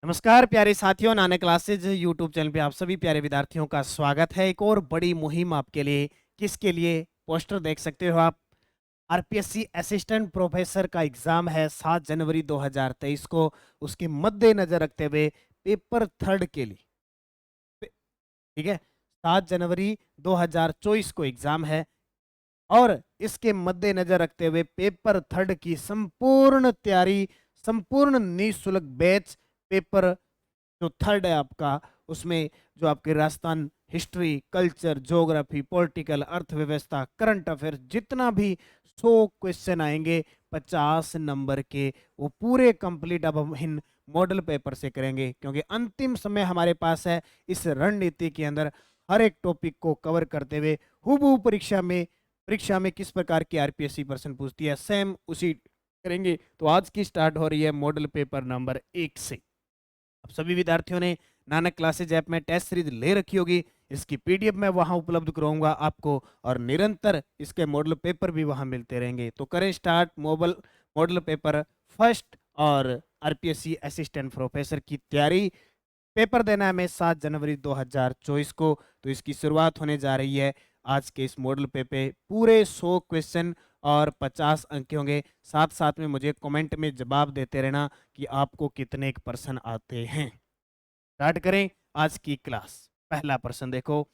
नमस्कार प्यारे साथियों, नानक क्लासेज यूट्यूब चैनल पे आप सभी प्यारे विद्यार्थियों का स्वागत है। एक और बड़ी मुहिम आपके लिए, किसके लिए? पोस्टर देख सकते हो आप। आरपीएससी असिस्टेंट प्रोफेसर का एग्जाम है 7 जनवरी 2023 को। उसके मद्देनजर रखते हुए पेपर थर्ड के लिए, ठीक है, 7 जनवरी 2024 को एग्जाम है और इसके मद्देनजर रखते हुए पेपर थर्ड की संपूर्ण तैयारी, संपूर्ण निःशुल्क बैच पेपर जो थर्ड है आपका, उसमें जो आपके Rajasthan history, culture, geography, political, अर्थव्यवस्था, करंट अफेयर, जितना भी 100 क्वेश्चन आएंगे 50 नंबर के, वो पूरे कंप्लीट अब हम इन मॉडल पेपर से करेंगे, क्योंकि अंतिम समय हमारे पास है। इस रणनीति के अंदर हर एक टॉपिक को कवर करते हुए हूबहू परीक्षा में किस प्रकार की आरपीएससी प्रश्न पूछती है, सेम उसी करेंगे। तो आज की स्टार्ट हो रही है मॉडल पेपर नंबर 1 से। अब सभी विद्यार्थियों ने नानक क्लासेज ऐप में टेस्ट सीरीज ले रखी होगी। इसकी पीडीएफ मैं वहां उपलब्ध कराऊंगा आपको, और निरंतर इसके मॉडल पेपर भी वहां मिलते रहेंगे। तो करें स्टार्ट मॉडल पेपर फर्स्ट और आरपीएससी असिस्टेंट प्रोफेसर की तैयारी। पेपर देना है हमें 7 जनवरी 2024 को। तो इसकी शुरुआत होने जा रही है आज के इस मॉडल पेपर। पूरे 100 क्वेश्चन और 50 अंक होंगे। साथ साथ में मुझे कमेंट में जवाब देते रहना कि आपको कितने प्रश्न आते हैं। स्टार्ट करें आज की क्लास। पहला प्रश्न देखो,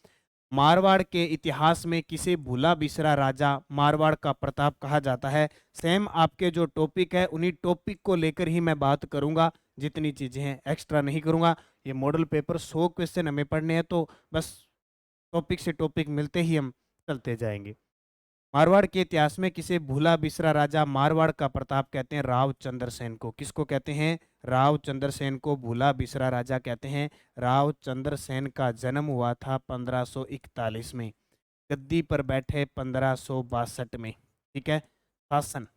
मारवाड़ के इतिहास में किसे भूला बिसरा राजा मारवाड़ का प्रताप कहा जाता है? सेम आपके जो टॉपिक है उन्हीं टॉपिक को लेकर ही मैं बात करूंगा, जितनी चीजें हैं एक्स्ट्रा नहीं करूंगा। ये मॉडल पेपर 100 क्वेश्चन हमें पढ़ने हैं, तो बस टॉपिक से टॉपिक मिलते ही हम चलते जाएंगे। मारवाड़ के इतिहास में किसे भूला बिसरा राजा मारवाड़ का प्रताप कहते हैं? राव चंद्र सेन को। किसको कहते हैं? राव चंद्र सेन को भूला बिसरा राजा कहते हैं। राव चंद्र सेन का जन्म हुआ था 1541 में, गद्दी पर बैठे 1562 में। ठीक है, शासन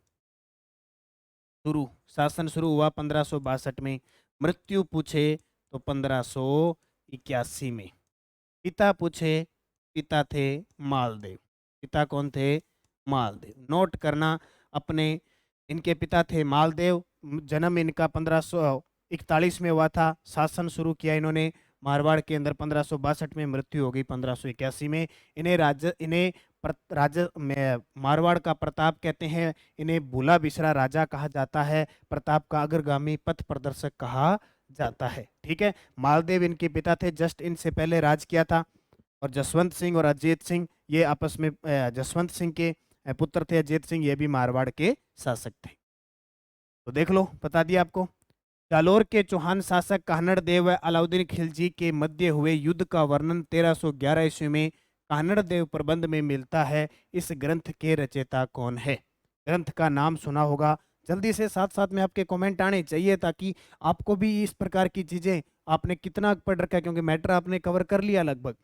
शासन शुरू हुआ 1562 में। मृत्यु पूछे तो 1581 में। पिता पूछे, पिता थे मालदेव। पिता कौन थे? मालदेव। नोट करना अपने, इनके पिता थे मालदेव। जन्म इनका 1541 में हुआ था। शासन शुरू किया इन्होंने मारवाड़ के अंदर 1562 में। मृत्यु हो गई 1581 में। इन्हें मारवाड़ का प्रताप कहते हैं। इन्हें भूला बिसरा राजा कहा जाता है। प्रताप का अग्रगामी पथ प्रदर्शक कहा जाता है। ठीक है, मालदेव इनके पिता थे। जस्ट इनसे पहले राज किया था। और जसवंत सिंह और अजीत सिंह ये आपस में, जसवंत सिंह के पुत्र थे अजीत सिंह, ये भी मारवाड़ के शासक थे। तो देख लो, बता दिया आपको। जालोर के चौहान शासक कान्हड़ देव व अलाउद्दीन खिलजी के मध्य हुए युद्ध का वर्णन 1311 ईस्वी में कान्हड़ देव प्रबंध में मिलता है। इस ग्रंथ के रचयिता कौन है? ग्रंथ का नाम सुना होगा। जल्दी से साथ साथ में आपके कमेंट आने चाहिए, ताकि आपको भी इस प्रकार की चीजें, आपने कितना पढ़ रखा है, क्योंकि मैटर आपने कवर कर लिया लगभग।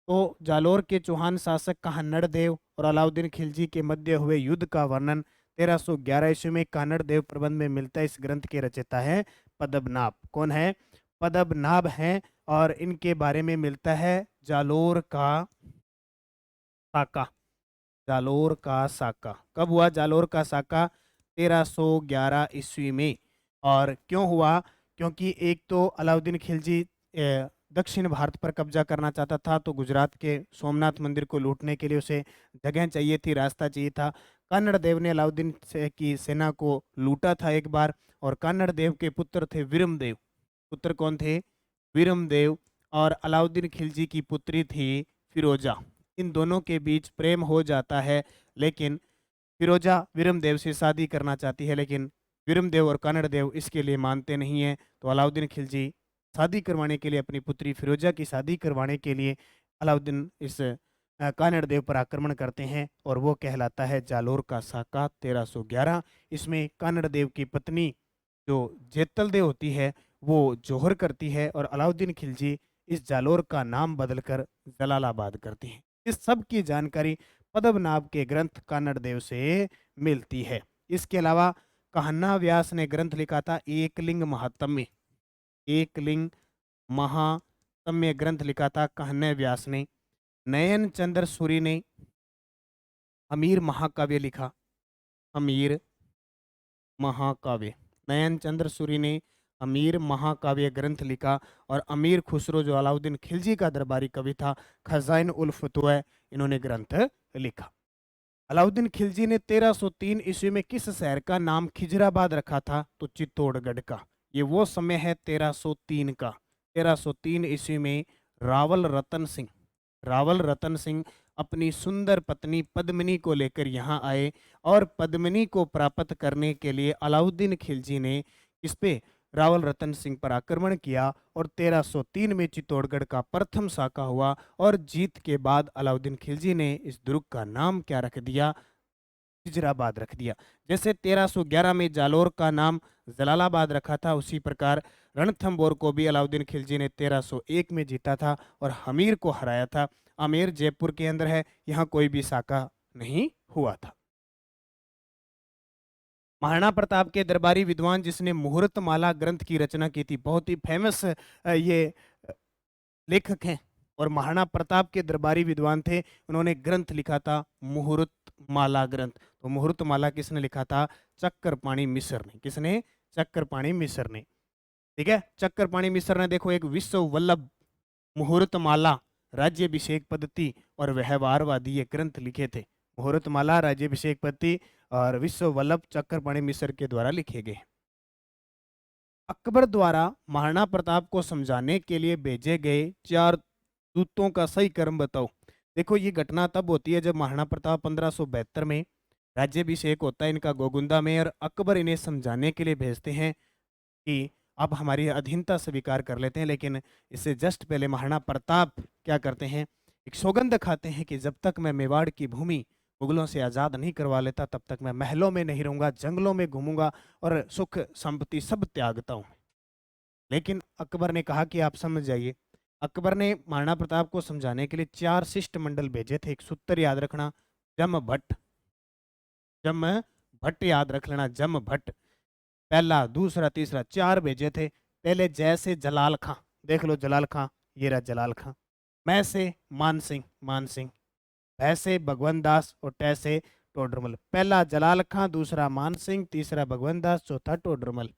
तो जालोर के चौहान शासक कान्हड़ देव और अलाउद्दीन खिलजी के मध्य हुए युद्ध का वर्णन 1311 ईस्वी में कान्हड़ देव प्रबंध में मिलता है। इस ग्रंथ के रचयिता है पद्मनाभ। कौन है? पद्मनाभ हैं। और इनके बारे में मिलता है जालोर का साका। जालोर का साका कब हुआ? जालोर का साका 1311 ईस्वी में। और क्यों हुआ? क्योंकि एक तो अलाउद्दीन खिलजी दक्षिण भारत पर कब्जा करना चाहता था, तो गुजरात के सोमनाथ मंदिर को लूटने के लिए उसे जगह चाहिए थी, रास्ता चाहिए था। कन्नड़ देव ने अलाउद्दीन की सेना को लूटा था एक बार। और कन्नड़ देव के पुत्र थे वीरमदेव। पुत्र कौन थे? वीरमदेव। और अलाउद्दीन खिलजी की पुत्री थी फिरोजा। इन दोनों के बीच प्रेम हो जाता है, लेकिन फिरोजा वीरमदेव से शादी करना चाहती है, लेकिन वीरमदेव और कन्नड़ देव इसके लिए मानते नहीं हैं। तो अलाउद्दीन खिलजी शादी करवाने के लिए, अपनी पुत्री फिरोजा की शादी करवाने के लिए अलाउद्दीन इस कानड़ देव पर आक्रमण करते हैं, और वो कहलाता है जालोर का साका 1311। इसमें कानड़ देव की पत्नी जो जेतल देव होती है, वो जोहर करती है, और अलाउद्दीन खिलजी इस जालोर का नाम बदलकर जलालाबाद करती हैं। इस सब की जानकारी पद्मनाभ के ग्रंथ कानड़ देव से मिलती है। इसके अलावा कहना व्यास ने ग्रंथ लिखा था एकलिंग महात्म्य। एकलिंग महात्म्य ग्रंथ लिखा था कहने व्यास ने। नयन चंद्र सूरी ने अमीर महाकाव्य लिखा। अमीर महाकाव्य नयन चंद्र सूरी ने अमीर महाकाव्य ग्रंथ लिखा। और अमीर खुसरो जो अलाउद्दीन खिलजी का दरबारी कवि था, खजाइन उल फतवा इन्होंने ग्रंथ लिखा। अलाउद्दीन खिलजी ने 1303 ईस्वी में किस शहर का नाम खिजराबाद रखा था? तो चित्तौड़गढ़ का। ये वो समय है 1303 का। 1303 ईस्वी में रावल रतन सिंह अपनी सुंदर पत्नी पद्मिनी को लेकर यहाँ आए और पद्मिनी को प्राप्त करने के लिए अलाउद्दीन खिलजी ने इस पे रावल रतन सिंह पर आक्रमण किया और 1303 में चित्तौड़गढ़ का प्रथम साका हुआ। और जीत के बाद अलाउद्दीन खिलजी ने इस दुर्ग का नाम क्या रख दिया? खिजराबाद रख दिया। जैसे 1311 में जालोर का नाम जलालाबाद रखा था, उसी प्रकार रणथंबोर को भी अलाउद्दीन खिलजी ने 1301 में जीता था और हमीर को हराया था। आमेर जयपुर के अंदर है, यहाँ कोई भी साका नहीं हुआ था। महाराणा प्रताप के दरबारी विद्वान जिसने मुहूर्तमाला ग्रंथ की रचना की थी, बहुत ही फेमस ये लेखक हैं और महाराणा प्रताप के दरबारी विद्वान थे। उन्होंने ग्रंथ लिखा था मुहूर्तमाला ग्रंथ। तो मुहूर्तमाला किसने लिखा था? चक्करपाणी मिश्र ने। किसने? चक्करपाणी मिश्र ने। ठीक है, चक्करपाणी मिश्र ने देखो एक विश्व वल्लभ, मुहूर्तमाला, राज्याभिषेक पद्धति और व्यवहारवादी ये ग्रंथ लिखे थे। मुहूर्तमाला, राज्याभिषेक पद्धति और विश्व वल्लभ चक्करपाणी मिश्र के द्वारा लिखे गए। अकबर द्वारा महाराणा प्रताप को समझाने के लिए भेजे गए 4 दूतों का सही क्रम बताओ। देखो ये घटना तब होती है जब महाराणा प्रताप 1572 में राज्याभिषेक होता है इनका गोगुंदा में, और अकबर इन्हें समझाने के लिए भेजते हैं कि आप हमारी अधीनता स्वीकार कर लेते हैं। लेकिन इससे जस्ट पहले महाराणा प्रताप क्या करते हैं? एक सौगंध खाते हैं कि जब तक मैं मेवाड़ की भूमि मुगलों से आज़ाद नहीं करवा लेता तब तक मैं महलों में नहीं रहूंगा, जंगलों में घूमूंगा और सुख संपत्ति सब त्यागता हूँ। लेकिन अकबर ने कहा कि आप समझ जाइए। अकबर ने महाराणा प्रताप को समझाने के लिए 4 शिष्टमंडल भेजे थे। एक सूत्र याद रखना, जम भट्ट याद रख लेना, जम भट्ट। पहला, दूसरा, तीसरा, 4 भेजे थे। पहले जैसे जलाल खां, देख लो जलाल खां, ये रहा जलाल खां। मैं से मान सिंह, भैसे भगवंत दास और टैसे टोडरमल। पहला जलाल खां, दूसरा मान सिंह, तीसरा भगवंत दास, चौथा टोडरमल।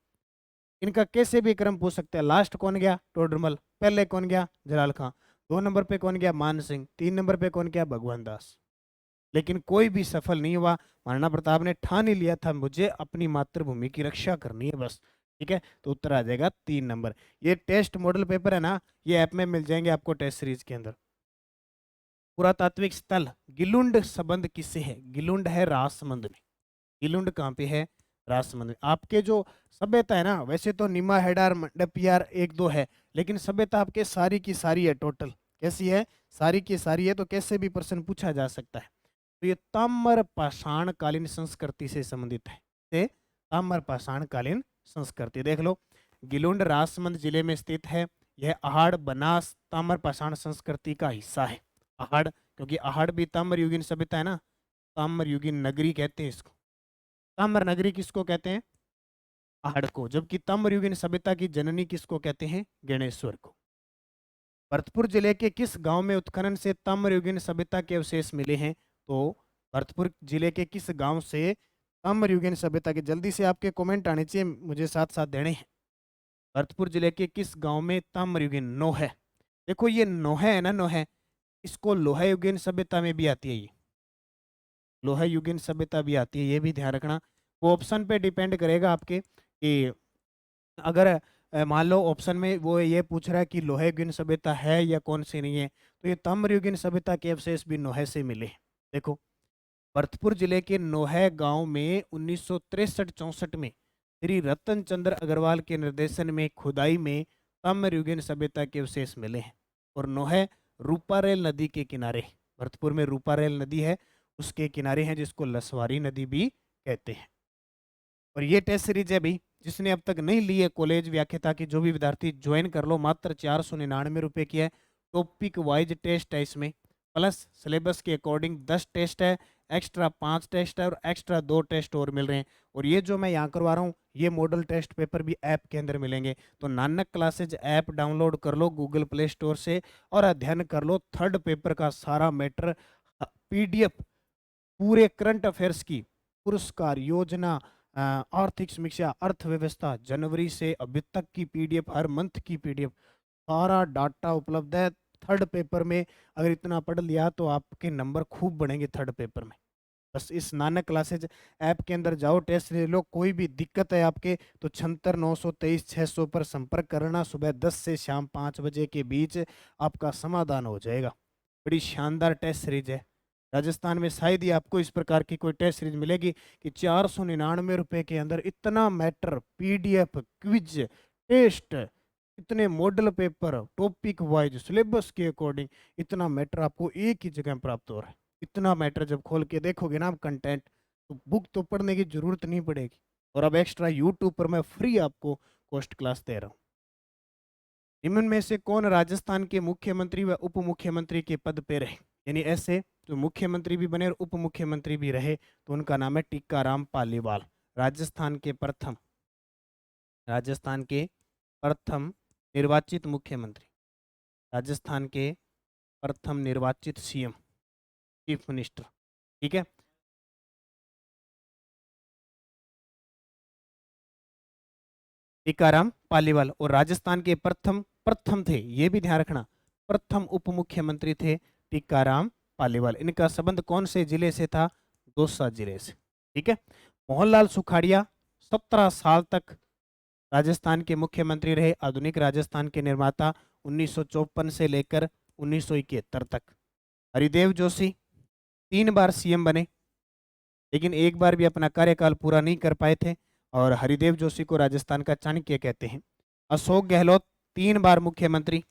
इनका कैसे भी क्रम पूछ सकते हैं। लास्ट कौन गया? टोडरमल। पहले कौन गया? जलाल खां। 2 नंबर पे कौन गया? मान सिंह। 3 नंबर पे कौन गया? भगवंत दास। लेकिन कोई भी सफल नहीं हुआ। महाराणा प्रताप ने ठान ही लिया था मुझे अपनी मातृभूमि की रक्षा करनी है बस। ठीक है, तो उत्तर आ जाएगा 3 नंबर। ये टेस्ट मॉडल पेपर है ना, ये ऐप में मिल जाएंगे आपको टेस्ट सीरीज के अंदर। पुरातात्विक स्थल गिलुंड संबंध किससे है? गिलुंड है राजसमंद में। गिलुंड कहाँ पे है? राजसमंद में। आपके जो सभ्यता है ना, वैसे तो निमा हेडार मंडपियार 1-2 है, लेकिन सभ्यता आपके सारी की सारी है। टोटल कैसी है? सारी की सारी है। तो कैसे भी प्रश्न पूछा जा सकता है। तो ये ताम्र पाषाण कालीन संस्कृति से संबंधित है। ते ताम्र पाषाण कालीन संस्कृति देख लो। गिलुंड राजसमंद जिले में स्थित है। यह अहाड़ बनास ताम्र पाषाण संस्कृति का हिस्सा है। अहाड़, क्योंकि अहाड़ भी ताम्रयुगीन सभ्यता है ना, ताम्रयुगीन नगरी कहते हैं इसको। ताम्र नगरी किसको कहते हैं? अहाड़ को। जबकि ताम्रयुगीन सभ्यता की जननी किसको कहते हैं? गणेश्वर को। भरतपुर जिले के किस गांव में उत्खनन से ताम्रयुगीन सभ्यता के अवशेष मिले हैं? तो भरतपुर जिले के किस गांव से ताम्रयुगीन सभ्यता के, जल्दी से आपके कमेंट आने चाहिए, मुझे साथ साथ देने हैं। भरतपुर जिले के किस गांव में ताम्रयुगीन नोह है? देखो ये नोह है ना, नोह, इसको लोहा युगीन सभ्यता में भी आती है। ये लोहा युगीन सभ्यता भी आती है, ये भी ध्यान रखना। वो ऑप्शन पे डिपेंड करेगा आपके कि अगर मान लो ऑप्शन में वो ये पूछ रहा है कि लोहा युगीन सभ्यता है या कौन सी नहीं है, तो ये ताम्रयुगीन सभ्यता के अवशेष भी नोहे से मिले। देखो भरतपुर जिले के नोहे गांव में 1963-64 में श्री रतन चंद्र अग्रवाल के निर्देशन में खुदाई में ताम्रयुगीन सभ्यता के अवशेष मिले हैं। और नोहे रूपारेल नदी के किनारे, भरतपुर में रूपारेल नदी है उसके किनारे हैं, जिसको लसवारी नदी भी कहते हैं। और ये टेस्ट सीरीज है भाई, जिसने अब तक नहीं ली है कॉलेज व्याख्याता की, जो भी विद्यार्थी ज्वाइन कर लो। मात्र 499 रुपये की है। टॉपिक वाइज टेस्ट है इसमें, प्लस सिलेबस के अकॉर्डिंग 10 टेस्ट है, एक्स्ट्रा 5 टेस्ट है और एक्स्ट्रा 2 टेस्ट और मिल रहे हैं। और ये जो मैं यहाँ करवा रहा हूँ ये मॉडल टेस्ट पेपर भी ऐप के अंदर मिलेंगे। तो नानक क्लासेज ऐप डाउनलोड कर लो गूगल प्ले स्टोर से और अध्ययन कर लो। 3rd पेपर का सारा मैटर PDF, पूरे करंट अफेयर्स की पुरस्कार योजना, आर्थिक समीक्षा, अर्थव्यवस्था, जनवरी से अभी तक की पीडीएफ, हर मंथ की पीडीएफ, सारा डाटा उपलब्ध है। थर्ड पेपर में अगर इतना पढ़ लिया तो आपके नंबर खूब बढ़ेंगे थर्ड पेपर में। बस इस नानक क्लासेज ऐप के अंदर जाओ, टेस्ट ले लो। कोई भी दिक्कत है आपके तो 76 923 600 पर संपर्क करना। सुबह 10 से शाम 5 बजे के बीच आपका समाधान हो जाएगा। बड़ी शानदार टेस्ट सीरीज है। राजस्थान में शायद ही आपको इस प्रकार की कोई टेस्ट सीरीज मिलेगी कि 499 रुपये के अंदर इतना मैटर, पीडीएफ, क्विज, टेस्ट, इतने model paper, topic wise, syllabus के अकॉर्डिंग इतना मैटर आपको एक ही जगह प्राप्त हो रहा है। इतना मैटर जब खोल के देखोगे ना आप कंटेंट, तो बुक तो पढ़ने की जरूरत नहीं पड़ेगी। और अब एक्स्ट्रा यूट्यूब पर मैं फ्री आपको कोस्ट क्लास दे रहा हूँ। निम्न में से कौन राजस्थान के मुख्यमंत्री व उप मुख्यमंत्री के पद पे रहे? यानी ऐसे जो मुख्यमंत्री भी बने और उप मुख्यमंत्री भी रहे, तो उनका नाम है टीकाराम पालीवाल। राजस्थान के प्रथम निर्वाचित मुख्यमंत्री, राजस्थान के प्रथम निर्वाचित सीएम, चीफ मिनिस्टर। ठीक है, टीकाराम पालीवाल। और राजस्थान के प्रथम प्रथम थे, ये भी ध्यान रखना, प्रथम उप मुख्यमंत्री थे टीकाराम पालीवाल। इनका संबंध कौन से जिले से था? दौसा जिले से। ठीक है। मोहनलाल सुखाड़िया 17 साल तक राजस्थान के मुख्यमंत्री रहे, आधुनिक राजस्थान के निर्माता, 1954 से लेकर 1971 तक। हरिदेव जोशी 3 बार सीएम बने, लेकिन एक बार भी अपना कार्यकाल पूरा नहीं कर पाए थे, और हरिदेव जोशी को राजस्थान का चाणक्य कहते हैं। अशोक गहलोत 3 बार मुख्यमंत्री,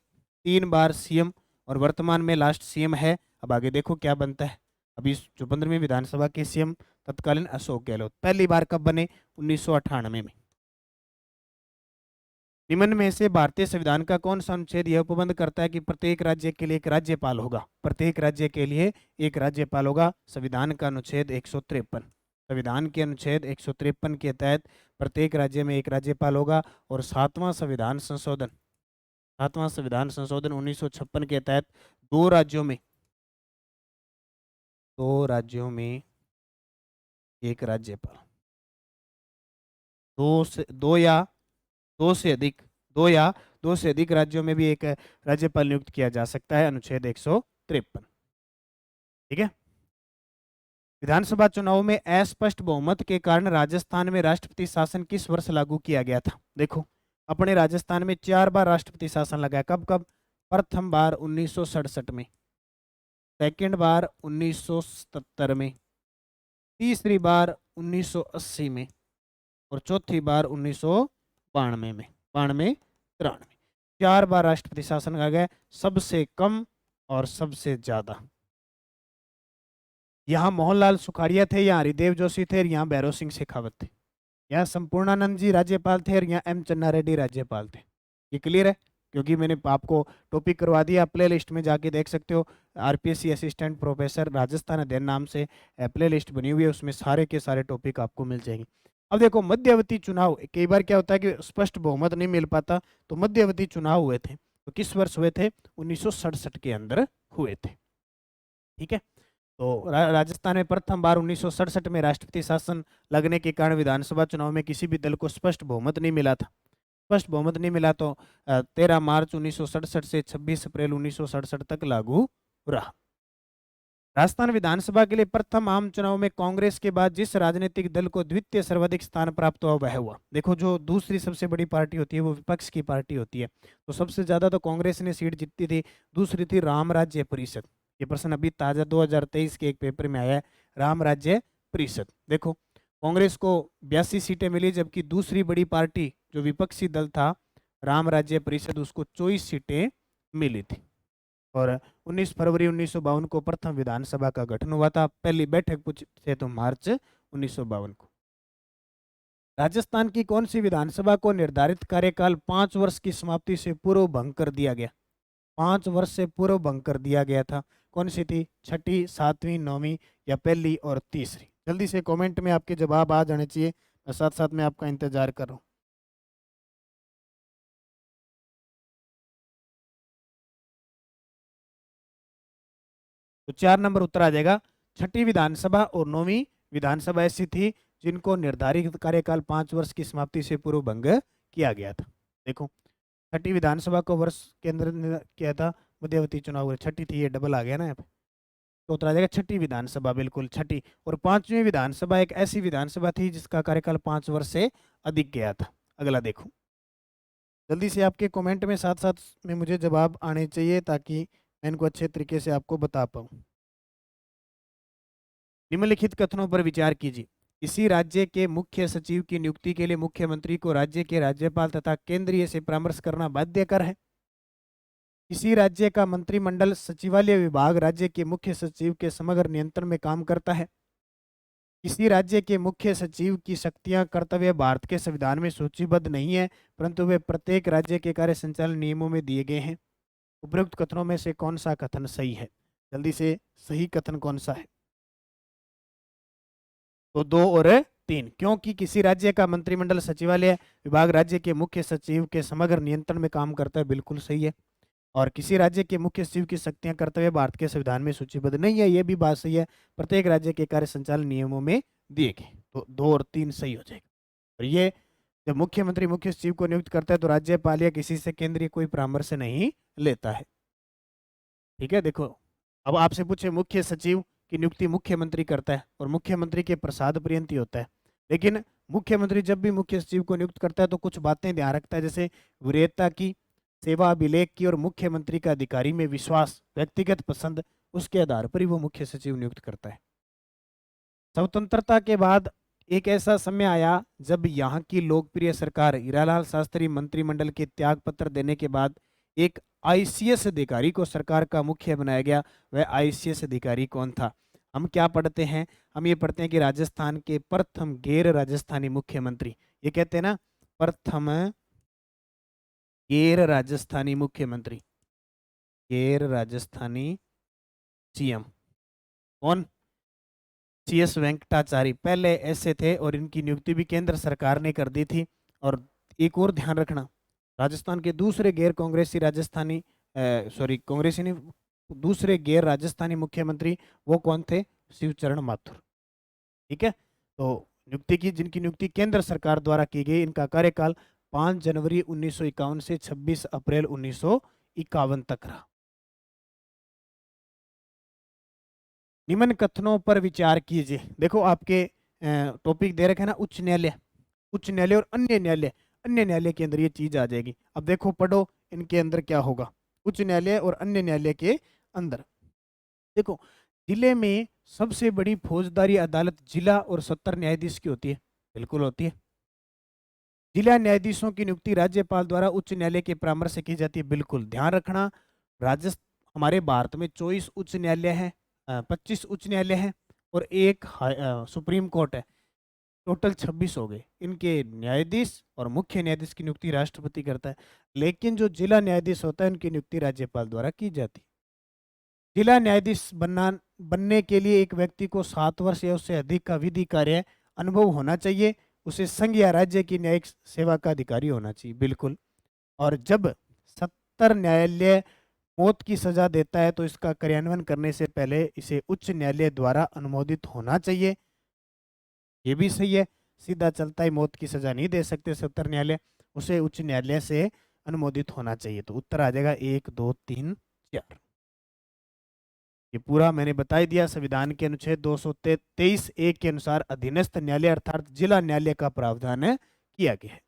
3 बार सीएम, और वर्तमान में लास्ट सीएम है। अब आगे देखो क्या बनता है। अभी जो 15वीं विधानसभा के सीएम तत्कालीन अशोक गहलोत। पहली बार कब बने? 1998 में। निम्न में से भारतीय संविधान का कौन सा अनुच्छेद यह उपबंध करता है कि प्रत्येक राज्य के लिए एक राज्यपाल होगा? प्रत्येक राज्य के लिए एक राज्यपाल होगा। संविधान का अनुच्छेद 153। संविधान के अनुच्छेद 153 के तहत प्रत्येक राज्य में एक राज्यपाल होगा। और सातवां संविधान संशोधन, 1956 के तहत दो राज्यों में एक राज्यपाल, दो या दो से अधिक राज्यों में भी एक राज्यपाल नियुक्त किया जा सकता है। अनुच्छेद 153। ठीक है। विधानसभा चुनाव में अस्पष्ट बहुमत के कारण राजस्थान में राष्ट्रपति शासन किस वर्ष लागू किया गया था? देखो, अपने राजस्थान में 4 बार राष्ट्रपति शासन लगा है। कब कब? प्रथम बार 1967 में, सेकंड बार 1977 में, तीसरी बार 1980 में, और चौथी बार 1992 में, 93। 4 बार राष्ट्रपति शासन लगा गया, सबसे कम और सबसे ज्यादा। यहाँ मोहनलाल सुखाड़िया थे, यहाँ हरिदेव जोशी थे, यहाँ भैरव सिंह शेखावत थे। यहाँ संपूर्णानंद जी राज्यपाल थे और यहाँ एम चन्ना रेड्डी राज्यपाल थे। ये क्लियर है? क्योंकि मैंने आपको टॉपिक करवा दिया, प्ले लिस्ट में जाके देख सकते हो। आरपीएससी असिस्टेंट प्रोफेसर राजस्थान अध्ययन नाम से प्ले लिस्ट बनी हुई है, उसमें सारे के सारे टॉपिक आपको मिल जाएंगे। अब देखो, मध्यावधि चुनाव, कई बार क्या होता है कि स्पष्ट बहुमत नहीं मिल पाता, तो मध्यावधि चुनाव हुए थे, तो किस वर्ष हुए थे? 1967 के अंदर हुए थे। ठीक है। तो राजस्थान में प्रथम बार 1967 में राष्ट्रपति शासन लगने के कारण विधानसभा चुनाव में किसी भी दल को स्पष्ट बहुमत नहीं मिला था। स्पष्ट बहुमत नहीं मिला तो 13 मार्च 1967 से 26 अप्रैल 1967 तक लागू रहा। राजस्थान विधानसभा के लिए प्रथम आम चुनाव में कांग्रेस के बाद जिस राजनीतिक दल को द्वितीय सर्वाधिक स्थान प्राप्त हुआ वह हुआ। देखो, जो दूसरी सबसे बड़ी पार्टी होती है वो विपक्ष की पार्टी होती है, तो सबसे ज्यादा तो कांग्रेस ने सीट जीती थी। दूसरी थी राम राज्य परिषद। ये प्रश्न अभी ताजा 2023 के एक पेपर में आया है, राम राज्य परिषद। देखो, कांग्रेस को 82 सीटें मिली, जबकि दूसरी बड़ी पार्टी जो विपक्षी दल था राम राज्य परिषद, उसको 24 सीटें मिली थी। और 19 फरवरी 1952 को प्रथम विधानसभा का गठन हुआ था। पहली बैठक पूछे तो मार्च 1952 को। राजस्थान की कौन सी विधानसभा को निर्धारित कार्यकाल 5 वर्ष की समाप्ति से पूर्व भंग कर दिया गया? 5 वर्ष से पूर्व भंग कर दिया गया था। कौन सी थी? छठी, सातवीं, नौवीं या पहली और तीसरी? जल्दी से कमेंट में आपके जवाब आ जाने चाहिए, और साथ साथ में आपका इंतजार कर रहा हूँ। तो 4 नंबर उत्तर आ जाएगा। छठी विधानसभा और नौवीं विधानसभा ऐसी थी जिनको निर्धारित कार्यकाल 5 वर्ष की समाप्ति से पूर्व भंग किया गया था। देखो, छठी विधानसभा को वर्ष के अंदर किया था, मध्यावधि चुनाव छठी थी, ये डबल आ गया ना यहाँ पे, तो उत्तर आ जाएगा छठी विधानसभा, बिल्कुल छठी। और पांचवी विधानसभा एक ऐसी विधानसभा थी जिसका कार्यकाल 5 वर्ष से अधिक गया था। अगला देखो, जल्दी से आपके कमेंट में साथ साथ में मुझे जवाब आने चाहिए ताकि मैं इनको अच्छे तरीके से आपको बता पाऊँ। निम्नलिखित कथनों पर विचार कीजिए। किसी राज्य के मुख्य सचिव की नियुक्ति के लिए मुख्यमंत्री को राज्य के राज्यपाल तथा केंद्रीय से परामर्श करना बाध्यकर है। किसी राज्य का मंत्रिमंडल सचिवालय विभाग राज्य के मुख्य सचिव के समग्र नियंत्रण में काम करता है। किसी राज्य के मुख्य सचिव की शक्तियां कर्तव्य भारत के संविधान में सूचीबद्ध नहीं है, परंतु वे प्रत्येक राज्य के कार्य संचालन नियमों में दिए गए हैं। उपरोक्त कथनों में से कौन सा कथन सही है? जल्दी से, सही कथन कौन सा है? तो 2 और 3। क्योंकि किसी राज्य का मंत्रिमंडल सचिवालय विभाग राज्य के मुख्य सचिव के समग्र नियंत्रण में काम करता है, बिल्कुल सही है। और किसी राज्य के मुख्य सचिव की शक्तियां कर्तव्य भारत के संविधान में सूचीबद्ध नहीं है, ये भी बात सही है। प्रत्येक राज्य के कार्य संचालन नियमों में दिए गए, तो 2 और 3 सही हो जाएगा। और ये जब मुख्यमंत्री मुख्य सचिव को नियुक्त करता है तो राज्यपाल या किसी से केंद्रीय कोई परामर्श नहीं लेता है। ठीक है, देखो, अब आपसे पूछे मुख्य सचिव की नियुक्ति मुख्यमंत्री करता है और मुख्यमंत्री के प्रसाद पर्यंत ही होता है, लेकिन मुख्यमंत्री जब भी मुख्य सचिव को नियुक्त करता है तो कुछ बातें ध्यान रखता है, जैसे वरीयता की, सेवा अभिलेख की और मुख्यमंत्री का अधिकारी में विश्वास, व्यक्तिगत पसंद, उसके आधार पर ही वो मुख्य सचिव नियुक्त करता है। स्वतंत्रता के बाद एक ऐसा समय आया जब यहाँ की लोकप्रिय सरकार हीरालाल शास्त्री मंत्रिमंडल के त्याग पत्र देने के बाद एक आईसीएस अधिकारी को सरकार का मुखिया बनाया गया। वह आईसीएस अधिकारी कौन था? हम क्या पढ़ते हैं? हम ये पढ़ते हैं कि राजस्थान के प्रथम गैर राजस्थानी मुख्यमंत्री, ये कहते हैं ना, प्रथम गैर राजस्थानी मुख्यमंत्री, गैर राजस्थानी सीएम कौन? सीएस वेंकटाचारी पहले ऐसे थे और इनकी नियुक्ति भी केंद्र सरकार ने कर दी थी। और एक और ध्यान रखना, राजस्थान के दूसरे गैर कांग्रेसी राजस्थानी कांग्रेसी नहीं, दूसरे गैर राजस्थानी मुख्यमंत्री वो कौन थे? शिवचरण माथुर। ठीक है, तो नियुक्ति की, जिनकी नियुक्ति केंद्र सरकार द्वारा की गई, इनका कार्यकाल 5 जनवरी 1951 से 26 अप्रैल 1951 तक रहा। निम्न कथनों पर विचार कीजिए। देखो, आपके टॉपिक दे रखे ना, उच्च न्यायालय, उच्च न्यायालय और अन्य न्यायालय, अन्य न्यायालय के अंदर ये चीज आ जाएगी। अब देखो, पढ़ो इनके अंदर क्या होगा। उच्च न्यायालय और अन्य न्यायालय के अंदर देखो, जिले में सबसे बड़ी फौजदारी अदालत जिला और सत्र न्यायाधीश की होती है, बिल्कुल होती है। जिला न्यायाधीशों की नियुक्ति राज्यपाल द्वारा उच्च न्यायालय के परामर्श से की जाती है, बिल्कुल ध्यान रखना। राजस्थान, हमारे भारत में 24 उच्च न्यायालय हैं, 25 उच्च न्यायालय हैं और एक सुप्रीम कोर्ट है, टोटल 26 हो गए। इनके न्यायाधीश और मुख्य न्यायाधीश की नियुक्ति राष्ट्रपति करता है, लेकिन जो जिला न्यायाधीश होता है उनकी नियुक्ति राज्यपाल द्वारा की जाती है। जिला न्यायाधीश बनने के लिए एक व्यक्ति को 7 वर्ष या उससे अधिक का विधि कार्य अनुभव होना चाहिए। उसे संघ या राज्य की न्यायिक सेवा का अधिकारी होना चाहिए, बिल्कुल। और जब सत्तर न्यायालय मौत की सजा देता है तो इसका कार्यान्वयन करने से पहले इसे उच्च न्यायालय द्वारा अनुमोदित होना चाहिए, ये भी सही है। सीधा चलता ही मौत की सजा नहीं दे सकते सत्तर न्यायालय, उसे उच्च न्यायालय से अनुमोदित होना चाहिए। तो उत्तर आ जाएगा 1, 2, 3, 4। ये पूरा मैंने बता ही दिया। संविधान के अनुच्छेद 223(1) के अनुसार अधीनस्थ न्यायालय अर्थात जिला न्यायालय का प्रावधान किया गया है।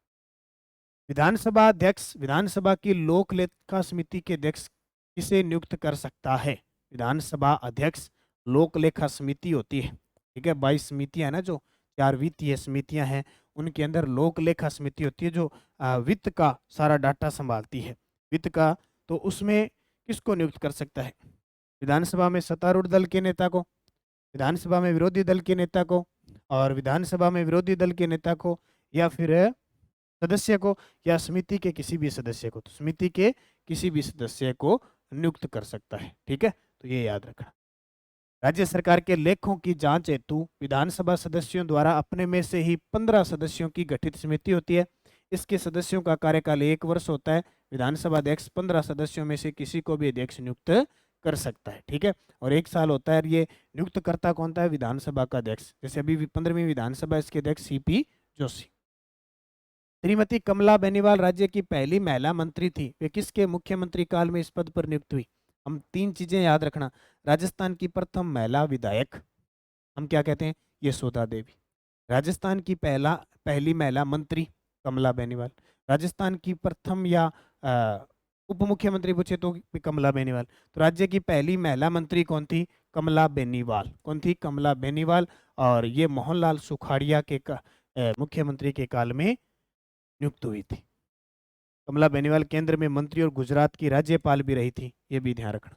विधानसभा अध्यक्ष, विधानसभा की लोक लेखा समिति के अध्यक्ष किसे नियुक्त कर सकता है? विधानसभा अध्यक्ष लोक लेखा समिति होती है, ठीक है। 22 समितियां हैं ना, जो 4 वित्तीय समितियां हैं, उनके अंदर लोक लेखा समिति होती है जो वित्त का सारा डाटा संभालती है, वित्त का। तो उसमें किसको नियुक्त कर सकता है? विधानसभा में सत्तारूढ़ दल के नेता को, विधानसभा में विरोधी दल के नेता को, और विधानसभा में विरोधी दल के नेता को, या फिर सदस्य को, या समिति के किसी भी सदस्य को। तो समिति के किसी भी सदस्य को नियुक्त कर सकता है, ठीक है। तो ये याद रखना। राज्य सरकार के लेखों की जांच हेतु विधानसभा सदस्यों द्वारा अपने में से ही 15 सदस्यों की गठित समिति होती है। इसके सदस्यों का कार्यकाल 1 वर्ष होता है। विधानसभा अध्यक्ष 15 सदस्यों में से किसी को भी अध्यक्ष नियुक्त कर सकता है। ठीक है, और 1 साल होता है। और ये नियुक्तकर्ता कौन था है? विधानसभा का अध्यक्ष। जैसे अभी 15वीं विधानसभा, इसके अध्यक्ष सीपी जोशी। श्रीमती कमला बेनीवाल राज्य की पहली महिला मंत्री थी। वे किसके मुख्यमंत्री काल में इस पद पर नियुक्त हुई? हम 3 चीजें याद रखना। राजस्थान की प्रथम महिला विधायक, हम क्या कहते हैं? यशोदा देवी। राजस्थान की पहली महिला मंत्री कमला बेनीवाल। राजस्थान की प्रथम या उप मुख्यमंत्री पूछे तो भी कमला बेनीवाल। तो राज्य की पहली महिला मंत्री कौन थी? कमला बेनीवाल। कौन थी? कमला बेनीवाल। और ये मोहनलाल सुखाड़िया के मुख्यमंत्री के काल में नियुक्त हुई थी। कमला बेनीवाल केंद्र में मंत्री और गुजरात की राज्यपाल भी रही थी, ये भी ध्यान रखना।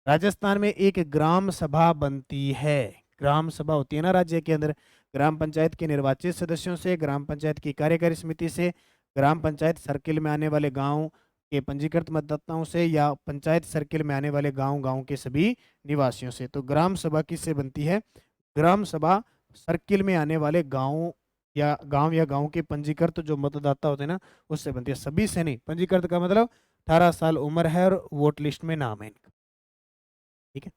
राजस्थान में एक ग्राम सभा बनती है। ग्राम सभा होती है ना राज्य के अंदर, ग्राम पंचायत के निर्वाचित सदस्यों से, ग्राम पंचायत की कार्यकारी समिति से, ग्राम पंचायत सर्किल में आने वाले गांव के पंजीकृत मतदाताओं से, या पंचायत सर्किल में आने वाले गांव के सभी निवासियों से। तो ग्राम सभा किससे बनती है? ग्राम सभा सर्किल में आने वाले गांव या गांव के पंजीकृत जो मतदाता होते हैं ना, उससे बनती है, सभी से नहीं। पंजीकृत का मतलब 18 साल उम्र है और वोट लिस्ट में नाम है इनका। ठीक है।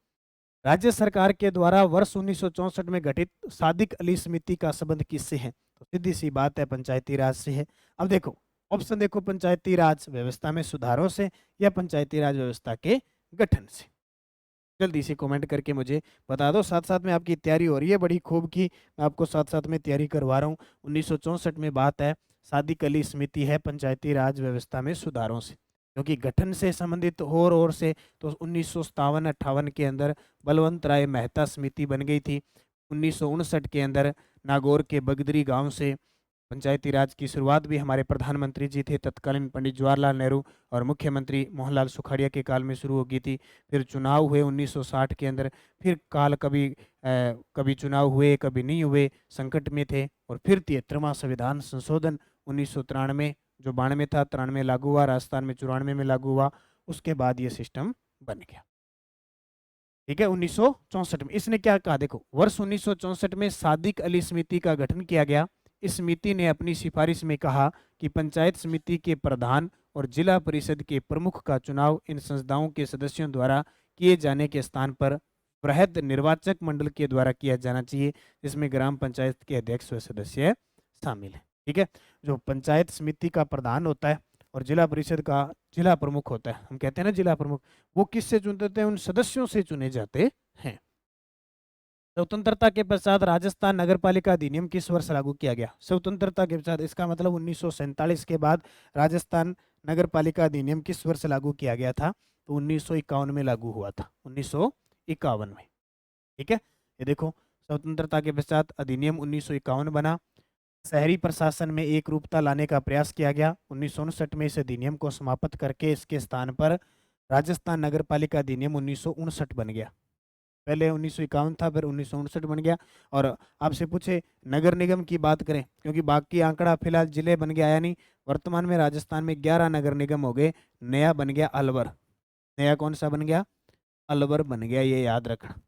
राज्य सरकार के द्वारा वर्ष 1964 में गठित सादिक अली समिति का संबंध किससे है? तो सीधी सी बात है, पंचायती राज से है। अब देखो ऑप्शन देखो, पंचायती राज व्यवस्था में सुधारों से या पंचायती राज व्यवस्था के गठन से। जल्दी से कमेंट करके मुझे बता दो। साथ साथ में आपकी तैयारी हो रही है बड़ी खूब की, मैं आपको साथ साथ में तैयारी करवा रहा हूँ। 1964 में बात है, सादिक अली समिति है पंचायती राज व्यवस्था में सुधारों से, क्योंकि गठन से संबंधित और से तो 1957-58 के अंदर बलवंत राय मेहता समिति बन गई थी। 1959 के अंदर नागौर के बगदरी गांव से पंचायती राज की शुरुआत भी हमारे प्रधानमंत्री जी थे तत्कालीन पंडित जवाहरलाल नेहरू और मुख्यमंत्री मोहनलाल सुखाड़िया के काल में शुरू हो गई थी। फिर चुनाव हुए 1960 के अंदर, फिर काल कभी चुनाव हुए कभी नहीं हुए, संकट में थे। और फिर 73वां संविधान संशोधन 1993 जो 92 था 93 लागू हुआ, राजस्थान में 94 में लागू हुआ। उसके बाद ये सिस्टम बन गया। ठीक है, 1964 में इसने क्या कहा? देखो वर्ष 1964 में सादिक अली समिति का गठन किया गया। इस समिति ने अपनी सिफारिश में कहा कि पंचायत समिति के प्रधान और जिला परिषद के प्रमुख का चुनाव इन संस्थाओं के सदस्यों द्वारा किए जाने के स्थान पर वृहद निर्वाचक मंडल के द्वारा किया जाना चाहिए, जिसमें ग्राम पंचायत के अध्यक्ष व सदस्य शामिल है। ठीक है, जो पंचायत समिति का प्रधान होता है और जिला परिषद का जिला प्रमुख होता है, हम कहते हैं ना जिला प्रमुख, वो किससे चुनते हैं? उन सदस्यों से चुने जाते हैं। स्वतंत्रता के पश्चात राजस्थान नगरपालिका अधिनियम किस वर्ष लागू किया गया? स्वतंत्रता के पश्चात, इसका मतलब 1947 के बाद राजस्थान नगरपालिका अधिनियम किस वर्ष लागू किया गया था? तो 1951 में लागू हुआ था, 1951 में। ठीक है, ये देखो स्वतंत्रता के पश्चात अधिनियम 1951 बना। शहरी प्रशासन में एक रूपता लाने का प्रयास किया गया। 1959 में इस अधिनियम को समाप्त करके इसके स्थान पर राजस्थान नगरपालिका अधिनियम 1959 बन गया। पहले 1951 था, फिर 1959 बन गया। और आपसे पूछे नगर निगम की बात करें, क्योंकि बाकी आंकड़ा फिलहाल जिले बन गया आया नहीं। वर्तमान में राजस्थान में 11 नगर निगम हो गए। नया बन गया अलवर। नया कौन सा बन गया? अलवर बन गया, ये याद रखना।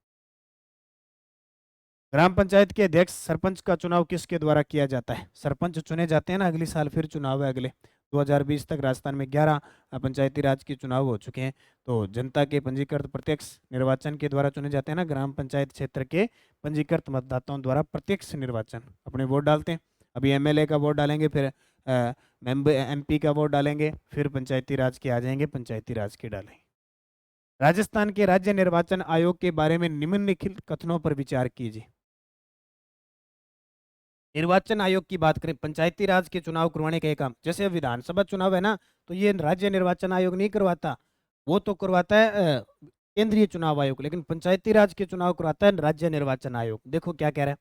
ग्राम पंचायत के अध्यक्ष सरपंच का चुनाव किसके द्वारा किया जाता है? सरपंच चुने जाते हैं ना, अगले साल फिर चुनाव है। अगले 2020 तक राजस्थान में 11 पंचायती राज के चुनाव हो चुके हैं। तो जनता के पंजीकृत प्रत्यक्ष निर्वाचन के द्वारा चुने जाते हैं ना, ग्राम पंचायत क्षेत्र के पंजीकृत मतदाताओं द्वारा प्रत्यक्ष निर्वाचन, अपने वोट डालते हैं। अभी एमएलए का वोट डालेंगे, फिर एमपी का वोट डालेंगे, फिर पंचायती राज के आ जाएंगे, पंचायती राज के डालेंगे। राजस्थान के राज्य निर्वाचन आयोग के बारे में निम्नलिखित कथनों पर विचार कीजिए। निर्वाचन आयोग की बात करें, पंचायती राज के चुनाव करवाने का काम, जैसे विधानसभा चुनाव है ना, तो ये राज्य निर्वाचन आयोग नहीं करवाता, वो तो करवाता है केंद्रीय चुनाव आयोग। लेकिन पंचायती राज के चुनाव करवाता है राज्य निर्वाचन आयोग। देखो क्या कह रहा है,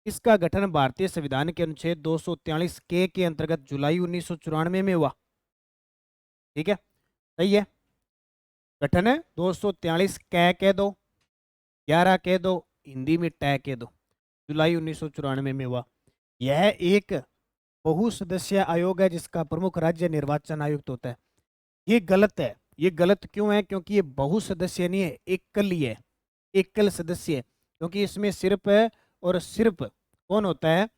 इसका गठन भारतीय संविधान के अनुच्छेद 243 के अंतर्गत जुलाई 1994 में हुआ। ठीक है, सही है। गठन है 243 कह दो, 11 कह दो, हिंदी में टै कह दो, जुलाई 1994 में हुआ। यह एक बहुसदस्यीय आयोग है जिसका प्रमुख राज्य निर्वाचन आयुक्त होता है। ये गलत है। ये गलत क्यों है? क्योंकि ये बहुसदस्यीय नहीं है, एकल ही है, एकल सदस्य। क्योंकि इसमें सिर्फ और सिर्फ कौन होता है?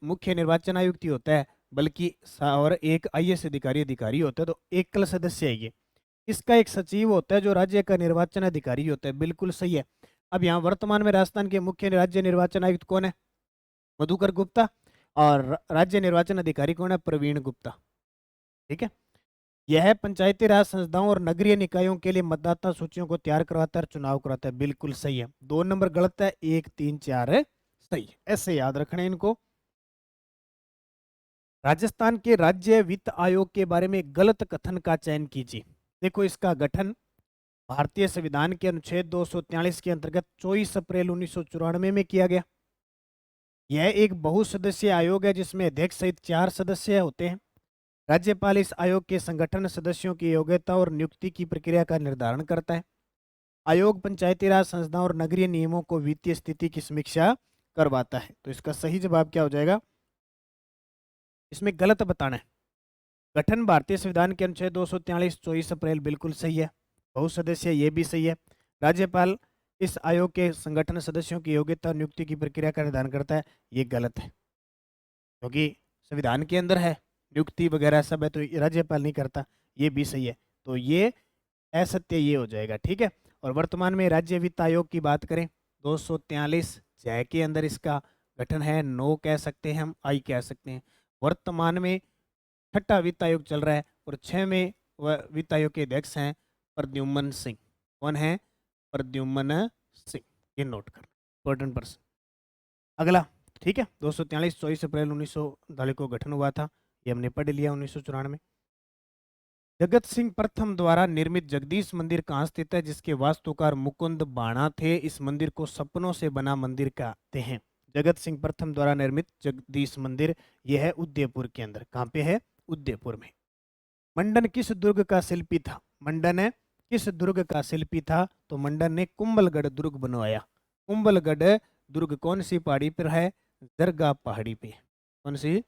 मुख्य निर्वाचन आयुक्त ही होता है, बल्कि और एक आईएएस अधिकारी होता है। तो एकल सदस्य है ये। इसका एक सचिव होता है जो राज्य का निर्वाचन अधिकारी होता है, बिल्कुल सही है। अब यहाँ वर्तमान में राजस्थान के मुख्य राज्य निर्वाचन आयुक्त कौन है? मधुकर गुप्ता। और राज्य निर्वाचन अधिकारी कौन है? प्रवीण गुप्ता। ठीक है। यह पंचायती राज संस्थाओं और नगरीय निकायों के लिए मतदाता सूचियों को तैयार करवाता है और चुनाव करवाता है, बिल्कुल सही है। 2 नंबर गलत है, 1 3 4 है सही है। ऐसे याद रखना है इनको। राजस्थान के राज्य वित्त आयोग के बारे में गलत कथन का चयन कीजिए। देखो, इसका गठन भारतीय संविधान के अनुच्छेद 243 के अंतर्गत 24 अप्रैल 1994 में किया गया। यह एक बहुसदस्यीय आयोग है जिसमें अध्यक्ष सहित 4 सदस्य होते हैं। राज्यपाल इस आयोग के संगठन, सदस्यों की योग्यता और नियुक्ति की प्रक्रिया का निर्धारण करता है। आयोग पंचायती राज संस्थाओं और नगरीय नियमों को वित्तीय स्थिति की समीक्षा करवाता है। तो इसका सही जवाब क्या हो जाएगा? इसमें गलत बताना है। गठन भारतीय संविधान के अनुच्छेद 243 24 अप्रैल, बिल्कुल सही है। बहुसदस्य, ये भी सही है। राज्यपाल इस आयोग के संगठन, सदस्यों की योग्यता और नियुक्ति की प्रक्रिया का निर्धारण करता है, ये गलत है क्योंकि संविधान के अंदर है, नियुक्ति वगैरह सब है, तो ये राज्यपाल नहीं करता, ये भी सही है। तो ये असत्य ये हो जाएगा। ठीक है। और वर्तमान में राज्य वित्त आयोग की बात करें, 243 जय के अंदर इसका गठन है। नो कह सकते हैं हम, आई कह सकते हैं। वर्तमान में 6ठा वित्त आयोग चल रहा है और 6वें वित्त आयोग के अध्यक्ष हैं प्रद्युम्न सिंह। कौन है? प्रद्युम्न सिंह। ये नोट कर, इंपॉर्टेंट पर्सन। अगला, ठीक है। 243 24 अप्रैल 1943 को गठन हुआ था, ये हमने पढ़ लिया। 1994 में जगत सिंह प्रथम द्वारा निर्मित जगदीश मंदिर कहाँ स्थित है, जिसके वास्तुकार मुकुंद बाणा थे? इस मंदिर को सपनों से बना मंदिर कहते हैं। जगत सिंह प्रथम द्वारा निर्मित जगदीश मंदिर, यह है उदयपुर के अंदर। कहाँ पे है? उदयपुर में। मंडन किस दुर्ग का शिल्पी था? मंडन किस दुर्ग का शिल्पी था? तो मंडन ने कुंभलगढ़ दुर्ग बनवाया। कुंभलगढ़ दुर्ग कौन सी पहाड़ी पर है? दरगाह पहाड़ी पे। कौन सी?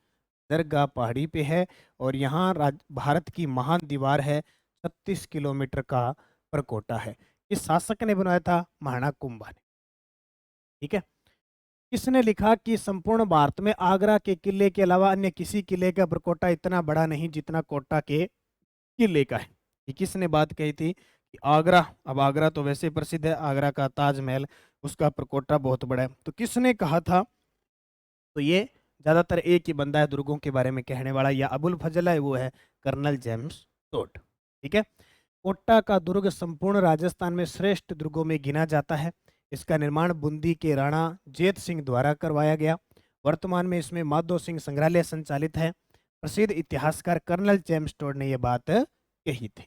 दरगाह पहाड़ी पे है। और यहाँ भारत की महान दीवार है, 36 किलोमीटर का परकोटा है। इस शासक ने बनाया था? महाराणा कुंभा ने। ठीक है। किसने लिखा कि संपूर्ण भारत में आगरा के किले के अलावा अन्य किसी किले का परकोटा इतना बड़ा नहीं जितना कोटा के किले का है? ये किसने बात कही थी कि आगरा, अब आगरा तो वैसे प्रसिद्ध है, आगरा का ताजमहल, उसका परकोटा बहुत बड़ा है, तो किसने कहा था? तो ये ज्यादातर एक ही बंदा है दुर्गों के बारे में कहने वाला, या अबुल फजल है, वो है कर्नल जेम्स टोड। ठीक है। कोटा का दुर्ग संपूर्ण राजस्थान में श्रेष्ठ दुर्गों में गिना जाता है। इसका निर्माण बूंदी के राणा जेत सिंह द्वारा करवाया गया। वर्तमान में इसमें माधो सिंह संग्रहालय संचालित है। प्रसिद्ध इतिहासकार कर्नल जेम्स टोड ने यह बात कही थी।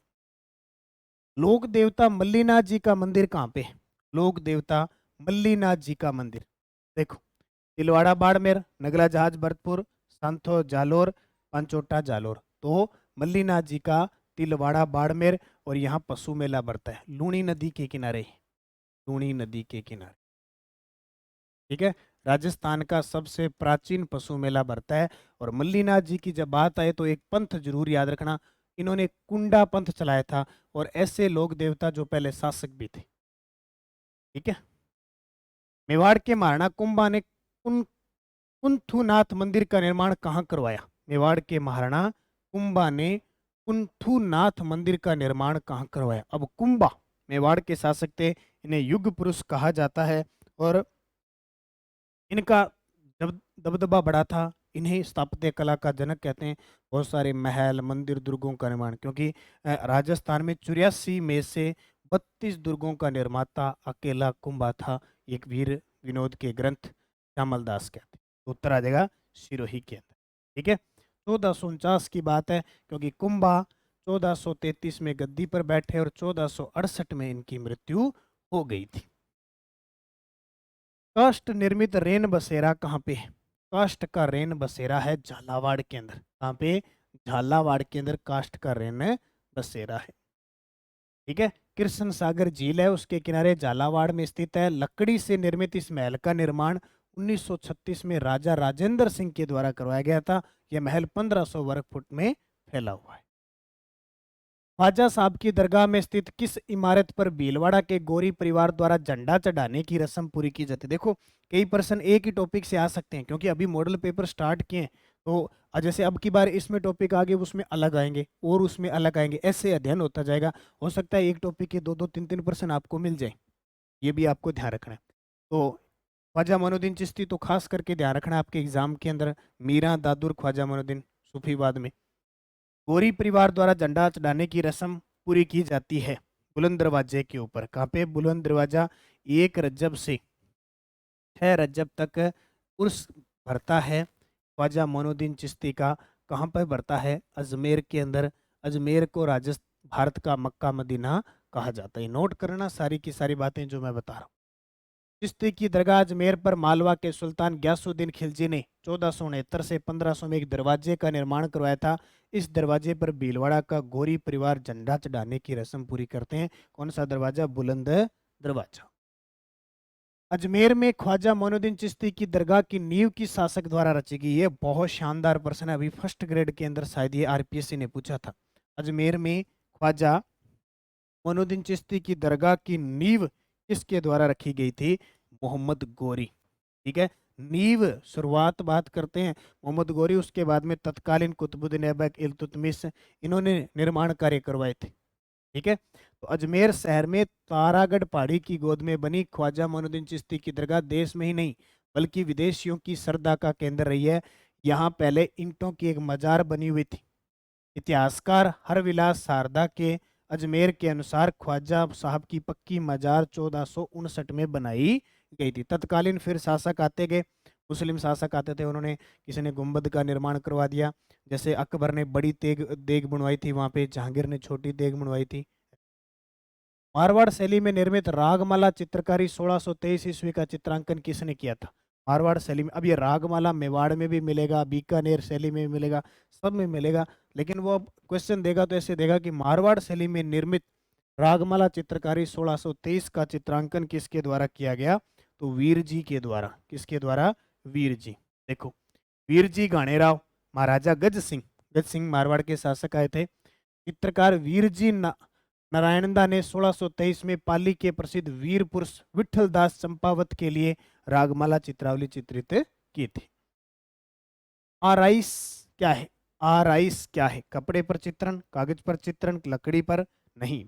लोक देवता मल्लीनाथ जी का मंदिर कहाँ पे है? लोक देवता मल्लीनाथ जी का मंदिर, देखो, तिलवाड़ा बाड़मेर, नगला जहाज भरतपुर, सांथो जालोर, पंचोटा जालोर। तो मल्लीनाथ जी का तिलवाड़ा बाड़मेर, और यहाँ पशु मेला बढ़ता है लूणी नदी के किनारे। लूणी नदी के किनारे। ठीक है। राजस्थान का सबसे प्राचीन पशु मेला बढ़ता है। और मल्लीनाथ जी की जब बात आए तो एक पंथ जरूर याद रखना, इन्होंने कुंडा पंथ चलाया था, और ऐसे लोक देवता जो पहले शासक भी थे। ठीक है। मेवाड़ के महाराणा कुंभा ने कुंथुनाथ मंदिर का निर्माण कहाँ करवाया? मेवाड़ के महाराणा कुंभा ने कुंथुनाथ मंदिर का निर्माण कहाँ करवाया? अब कुंभा मेवाड़ के शासक थे, इन्हें युग पुरुष कहा जाता है, और इनका दबदबा बड़ा था। इन्हें स्थापत्य कला का जनक कहते हैं। बहुत सारे महल, मंदिर, दुर्गों का निर्माण, क्योंकि राजस्थान में 84 में से 32 दुर्गों का निर्माता अकेला कुंभा था। एक वीर विनोद के ग्रंथ श्यामल दास कहते हैं। उत्तर आ जाएगा सिरोही के अंदर। ठीक है। 1449 की बात है, क्योंकि कुंभा 1433 में गद्दी पर बैठे और 1468 में इनकी मृत्यु हो गई थी। काष्ठ निर्मित रेन बसेरा कहाँ पे है? काष्ठ का रेन बसेरा है झालावाड़ के अंदर। कहाँ पे? झालावाड़ के अंदर काष्ठ का रेन बसेरा है। ठीक है। कृष्ण सागर झील है, उसके किनारे झालावाड़ में स्थित है। लकड़ी से निर्मित इस महल का निर्माण 1936 में राजा राजेंद्र सिंह के द्वारा करवाया गया था। यह महल 1500 वर्ग फुट में फैला हुआ है। ख्वाजा साहब की दरगाह में स्थित किस इमारत पर भीलवाड़ा के गोरी परिवार द्वारा झंडा चढ़ाने की रस्म पूरी की जाती है? देखो, कई पर्सन एक ही टॉपिक से आ सकते हैं, क्योंकि अभी मॉडल पेपर स्टार्ट किए हैं, तो जैसे अब की बार इसमें टॉपिक आगे उसमें अलग आएंगे और उसमें अलग आएंगे, ऐसे अध्ययन होता जाएगा। हो सकता है एक टॉपिक के 2-2 3-3 प्रश्न आपको मिल जाए, ये भी आपको ध्यान रखना है। तो ख्वाजा मोइनुद्दीन चिश्ती तो खास करके ध्यान रखना है आपके एग्जाम के अंदर, मीरा दादुर ख्वाजा मोइनुद्दीन सूफीवाद में। गोरी परिवार द्वारा झंडा चढ़ाने की रस्म पूरी की जाती है बुलंद दरवाजे के ऊपर। कहाँ पे? बुलंद दरवाजा। 1 रजब से 6 रजब तक उर्स भरता है ख्वाजा मोइनुद्दीन चिश्ती का। कहाँ पर भरता है? अजमेर के अंदर। अजमेर को राजस्थान भारत का मक्का मदीना कहा जाता है। नोट करना सारी की सारी बातें जो मैं बता रहा हूँ। चिश्ती की दरगाह अजमेर पर मालवा के सुल्तान ग्यासुद्दीन खिलजी ने 1469 से 1500 में एक दरवाजे का निर्माण करवाया था। इस दरवाजे पर भीलवाड़ा का गोरी परिवार झंडा चढ़ाने की रस्म पूरी करते हैं। कौन सा दरवाजा? बुलंद दरवाजा। अजमेर में ख्वाजा मोइनुद्दीन चिश्ती की दरगाह की नींव किस शासक द्वारा रची गई? ये बहुत शानदार प्रश्न है, अभी फर्स्ट ग्रेड के अंदर शायद ये आरपीएससी ने पूछा था। अजमेर में ख्वाजा मोइनुद्दीन चिश्ती की दरगाह की नींव किसके द्वारा रखी गई थी? मोहम्मद गोरी। ठीक है, नींव शुरुआत बात करते हैं मोहम्मद गोरी, उसके बाद में तत्कालीन कुतुबुद्दीन ऐबक इल्तुतमिश, इन्होंने निर्माण कार्य करवाए थे। ठीक है, तो अजमेर शहर में तारागढ़ पहाड़ी की गोद में बनी ख्वाजा मोइनुद्दीन चिश्ती की दरगाह देश में ही नहीं बल्कि विदेशियों की श्रद्धा का केंद्र रही है। यहाँ पहले ईंटों की एक मजार बनी हुई थी। इतिहासकार हरविलास शारदा के अजमेर के अनुसार ख्वाजा साहब की पक्की मजार 1459 में बनाई गई थी। तत्कालीन फिर शासक आते गए, मुस्लिम शासक आते थे, उन्होंने किसी ने गुंबद का निर्माण करवा दिया, जैसे अकबर ने बड़ी तेग देग बनवाई थी वहाँ पे, जहांगीर ने छोटी देग बनवाई थी। मारवाड़ शैली में निर्मित रागमाला चित्रकारी 1623 ईस्वी का चित्रांकन किसने किया था? मारवाड़ शैली में। अब ये रागमाला मेवाड़ में भी मिलेगा, बीकानेर शैली में भी मिलेगा, सब में मिलेगा, लेकिन वो अब क्वेश्चन देगा तो ऐसे देगा कि मारवाड़ शैली में निर्मित रागमाला चित्रकारी 1623 का चित्रांकन किसके द्वारा किया गया? तो वीर जी के द्वारा। किसके द्वारा? वीर जी। देखो, वीर जी गाणेराव, महाराजा गज सिंह मारवाड़ के शासक आए थे। चित्रकार वीर जी नारायणदा ने 1623 में पाली के प्रसिद्ध वीर पुरुष विठल दास चंपावत के लिए रागमाला चित्रावली चित्रित की थी। आराइस क्या है? आराइस क्या है? कपड़े पर चित्रण, कागज पर चित्रण, लकड़ी पर? नहीं,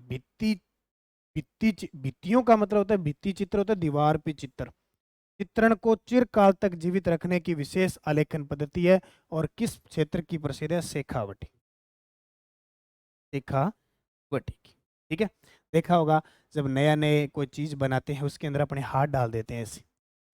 भित्तियों का मतलब होता है, भित्ति चित्र होता है दीवार पे चित्र। चित्रण को चिरकाल तक जीवित रखने की विशेष आलेखन पद्धति है और किस क्षेत्र की प्रसिद्ध है? शेखावटी। शेखावटी की। ठीक है, देखा होगा जब नया नए कोई चीज बनाते हैं उसके अंदर अपने हाथ डाल देते हैं, ऐसे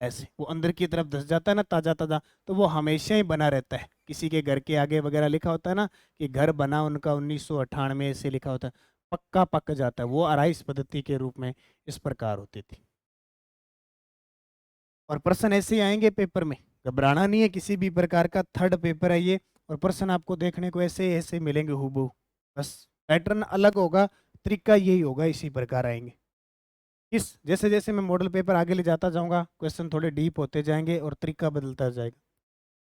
ऐसे वो अंदर की तरफ धस जाता है ना, ताजा ताजा, तो वो हमेशा ही बना रहता है। किसी के घर के आगे वगैरह लिखा होता है ना कि घर बना उनका 1998 से लिखा होता है, पक्का पक जाता है। वो आराइश पद्धति के रूप में इस प्रकार होती थी। और प्रश्न ऐसे ही आएंगे पेपर में, घबराना नहीं है किसी भी प्रकार का। थर्ड पेपर है ये, और प्रश्न आपको देखने को ऐसे ऐसे मिलेंगे हूबहू, बस पैटर्न अलग होगा, तरीका यही होगा, इसी प्रकार आएंगे। इस जैसे जैसे मैं मॉडल पेपर आगे ले जाता जाऊंगा क्वेश्चन थोड़े डीप होते जाएंगे और तरीका बदलता जाएगा।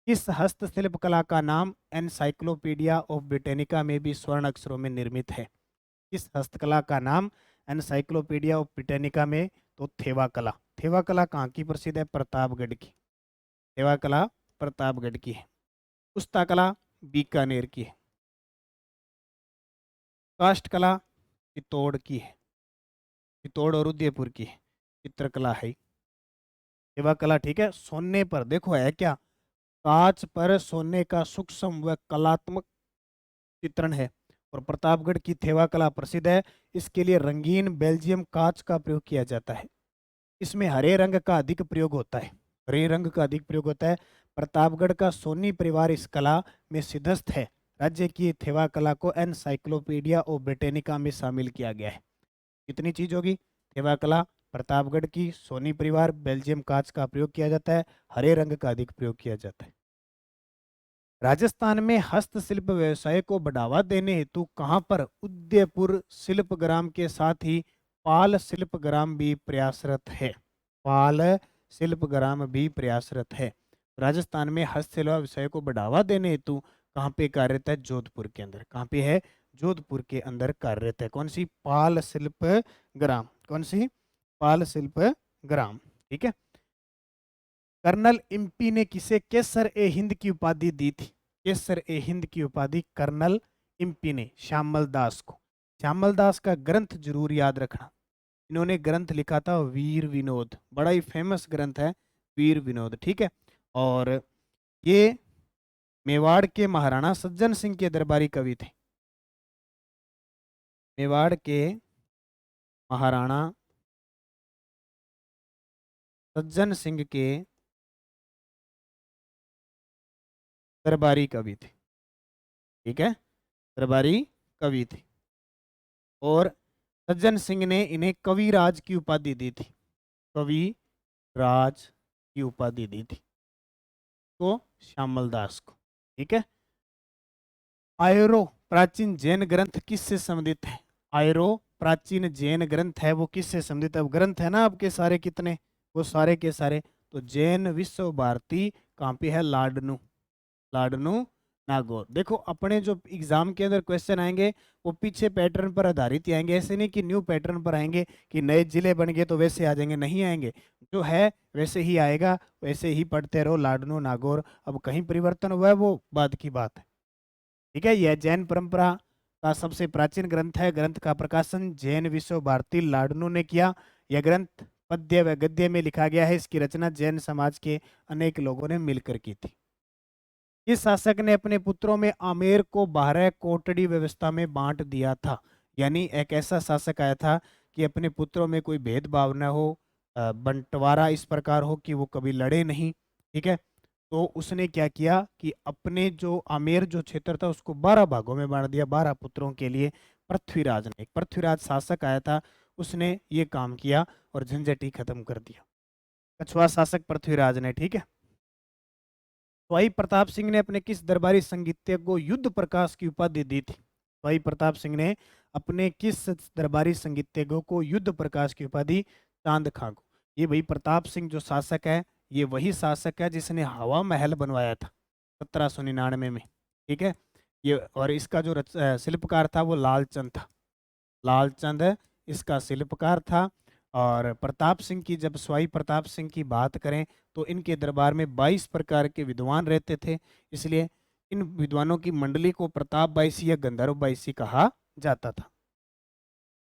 इस हस्तशिल्प कला का नाम एनसाइक्लोपीडिया ऑफ ब्रिटेनिका में भी स्वर्ण अक्षरों में निर्मित है। इस हस्तकला का नाम एनसाइक्लोपीडिया ऑफ ब्रिटेनिका में, तो थेवा कला। थेवा कला कहाँ की प्रसिद्ध है? प्रतापगढ़ की। थेवा कला प्रतापगढ़ की है। उस्ता कला बीकानेर की है। काष्ठ कला चित्तौड़ की है, चित्तौड़ और उदयपुर की है। चित्रकला है थेवा कला। ठीक है, सोने पर देखो है क्या, कांच पर सोने का सूक्ष्म व कलात्मक चित्रण है और प्रतापगढ़ की थेवा कला प्रसिद्ध है। इसके लिए रंगीन बेल्जियम कांच का प्रयोग किया जाता है। इसमें हरे रंग का अधिक प्रयोग होता है, हरे रंग का अधिक प्रयोग होता है। प्रतापगढ़ का सोनी परिवार इस कला में सिद्धस्त है। राज्य की थेवा कला को एनसाइक्लोपीडिया ऑफ ब्रिटेनिका में शामिल किया गया है। कितनी चीज होगी? थेवा कला, प्रतापगढ़ की, सोनी परिवार, बेल्जियम कांच का प्रयोग किया जाता है, हरे रंग का अधिक प्रयोग किया जाता है। राजस्थान में हस्तशिल्प व्यवसाय को बढ़ावा देने हेतु कहाँ पर उदयपुर शिल्पग्राम के साथ ही पाल शिल्पग्राम भी प्रयासरत है? पाल शिल्पग्राम भी प्रयासरत है। राजस्थान में हस्तशिल्प व्यवसाय को बढ़ावा देने हेतु कहाँ पे कार्यरत है? जोधपुर के अंदर। कहाँ पे है? जोधपुर के अंदर कार्यरत है। कौन सी? पाल शिल्प ग्राम। कौन सी? पाल शिल्प ग्राम। ठीक है। कर्नल इम्पी ने किसे केसर ए हिंद की उपाधि दी थी? केसर ए हिंद की उपाधि कर्नल इम्पी ने श्यामल दास को। श्यामल दास का ग्रंथ जरूर याद रखना, इन्होंने ग्रंथ लिखा था वीर विनोद, बड़ा ही फेमस ग्रंथ है वीर विनोद, ठीक है। और ये मेवाड़ के महाराणा सज्जन सिंह के दरबारी कवि थे। मेवाड़ के महाराणा सज्जन सिंह के दरबारी कवि थे, ठीक है, दरबारी कवि थे। और सज्जन सिंह ने इन्हें कविराज की उपाधि दी थी, कवि राज की उपाधि दी थी तो श्यामल दास को, ठीक है। आयरो प्राचीन जैन ग्रंथ किससे संबंधित है? आयरो प्राचीन जैन ग्रंथ है वो किससे संबंधित है? ग्रंथ है ना आपके सारे कितने, वो सारे के सारे तो जैन विश्व भारती कहाँ पे है? लाडनू, लाडनू नागौर। देखो अपने जो एग्जाम के अंदर क्वेश्चन आएंगे वो पीछे पैटर्न पर आधारित ही आएंगे, ऐसे नहीं कि न्यू पैटर्न पर आएंगे कि नए जिले बन गए तो वैसे आ जाएंगे, नहीं आएंगे, जो है वैसे ही आएगा, वैसे ही पढ़ते रहो लाडनू नागौर। अब कहीं परिवर्तन हुआ है वो बाद की बात है, ठीक है। यह जैन परंपरा का सबसे प्राचीन ग्रंथ है। ग्रंथ का प्रकाशन जैन विश्व भारती लाडनू ने किया। यह ग्रंथ पद्य व गद्य में लिखा गया है। इसकी रचना जैन समाज के अनेक लोगों ने मिलकर की थी। इस शासक ने अपने पुत्रों में आमेर को 12 कोटड़ी व्यवस्था में बांट दिया था। यानी एक ऐसा शासक आया था कि अपने पुत्रों में कोई भेदभाव न हो, बंटवारा इस प्रकार हो कि वो कभी लड़े नहीं, ठीक है। तो उसने क्या किया कि अपने जो आमेर जो क्षेत्र था उसको 12 भागों में बांट दिया 12 पुत्रों के लिए। पृथ्वीराज ने, एक पृथ्वीराज शासक आया था, उसने ये काम किया और झंझट ही खत्म कर दिया। कछुआ शासक पृथ्वीराज ने, ठीक है। स्वाई प्रताप सिंह ने अपने किस दरबारी संगीतज्ञ को युद्ध प्रकाश की उपाधि दी थी? स्वाई प्रताप सिंह ने अपने किस दरबारी संगीतज्ञ को युद्ध प्रकाश की उपाधि? चांद खां को। ये भाई प्रताप सिंह जो शासक है ये वही शासक है जिसने हवा महल बनवाया था 1799 में, ठीक है। ये और इसका जो शिल्पकार था वो लालचंद था, लालचंद इसका शिल्पकार था। और प्रताप सिंह की, जब स्वाई प्रताप सिंह की बात करें तो इनके दरबार में 22 प्रकार के विद्वान रहते थे, इसलिए इन विद्वानों की मंडली को प्रताप बाईसी या गंधर्व बाईसी कहा जाता था,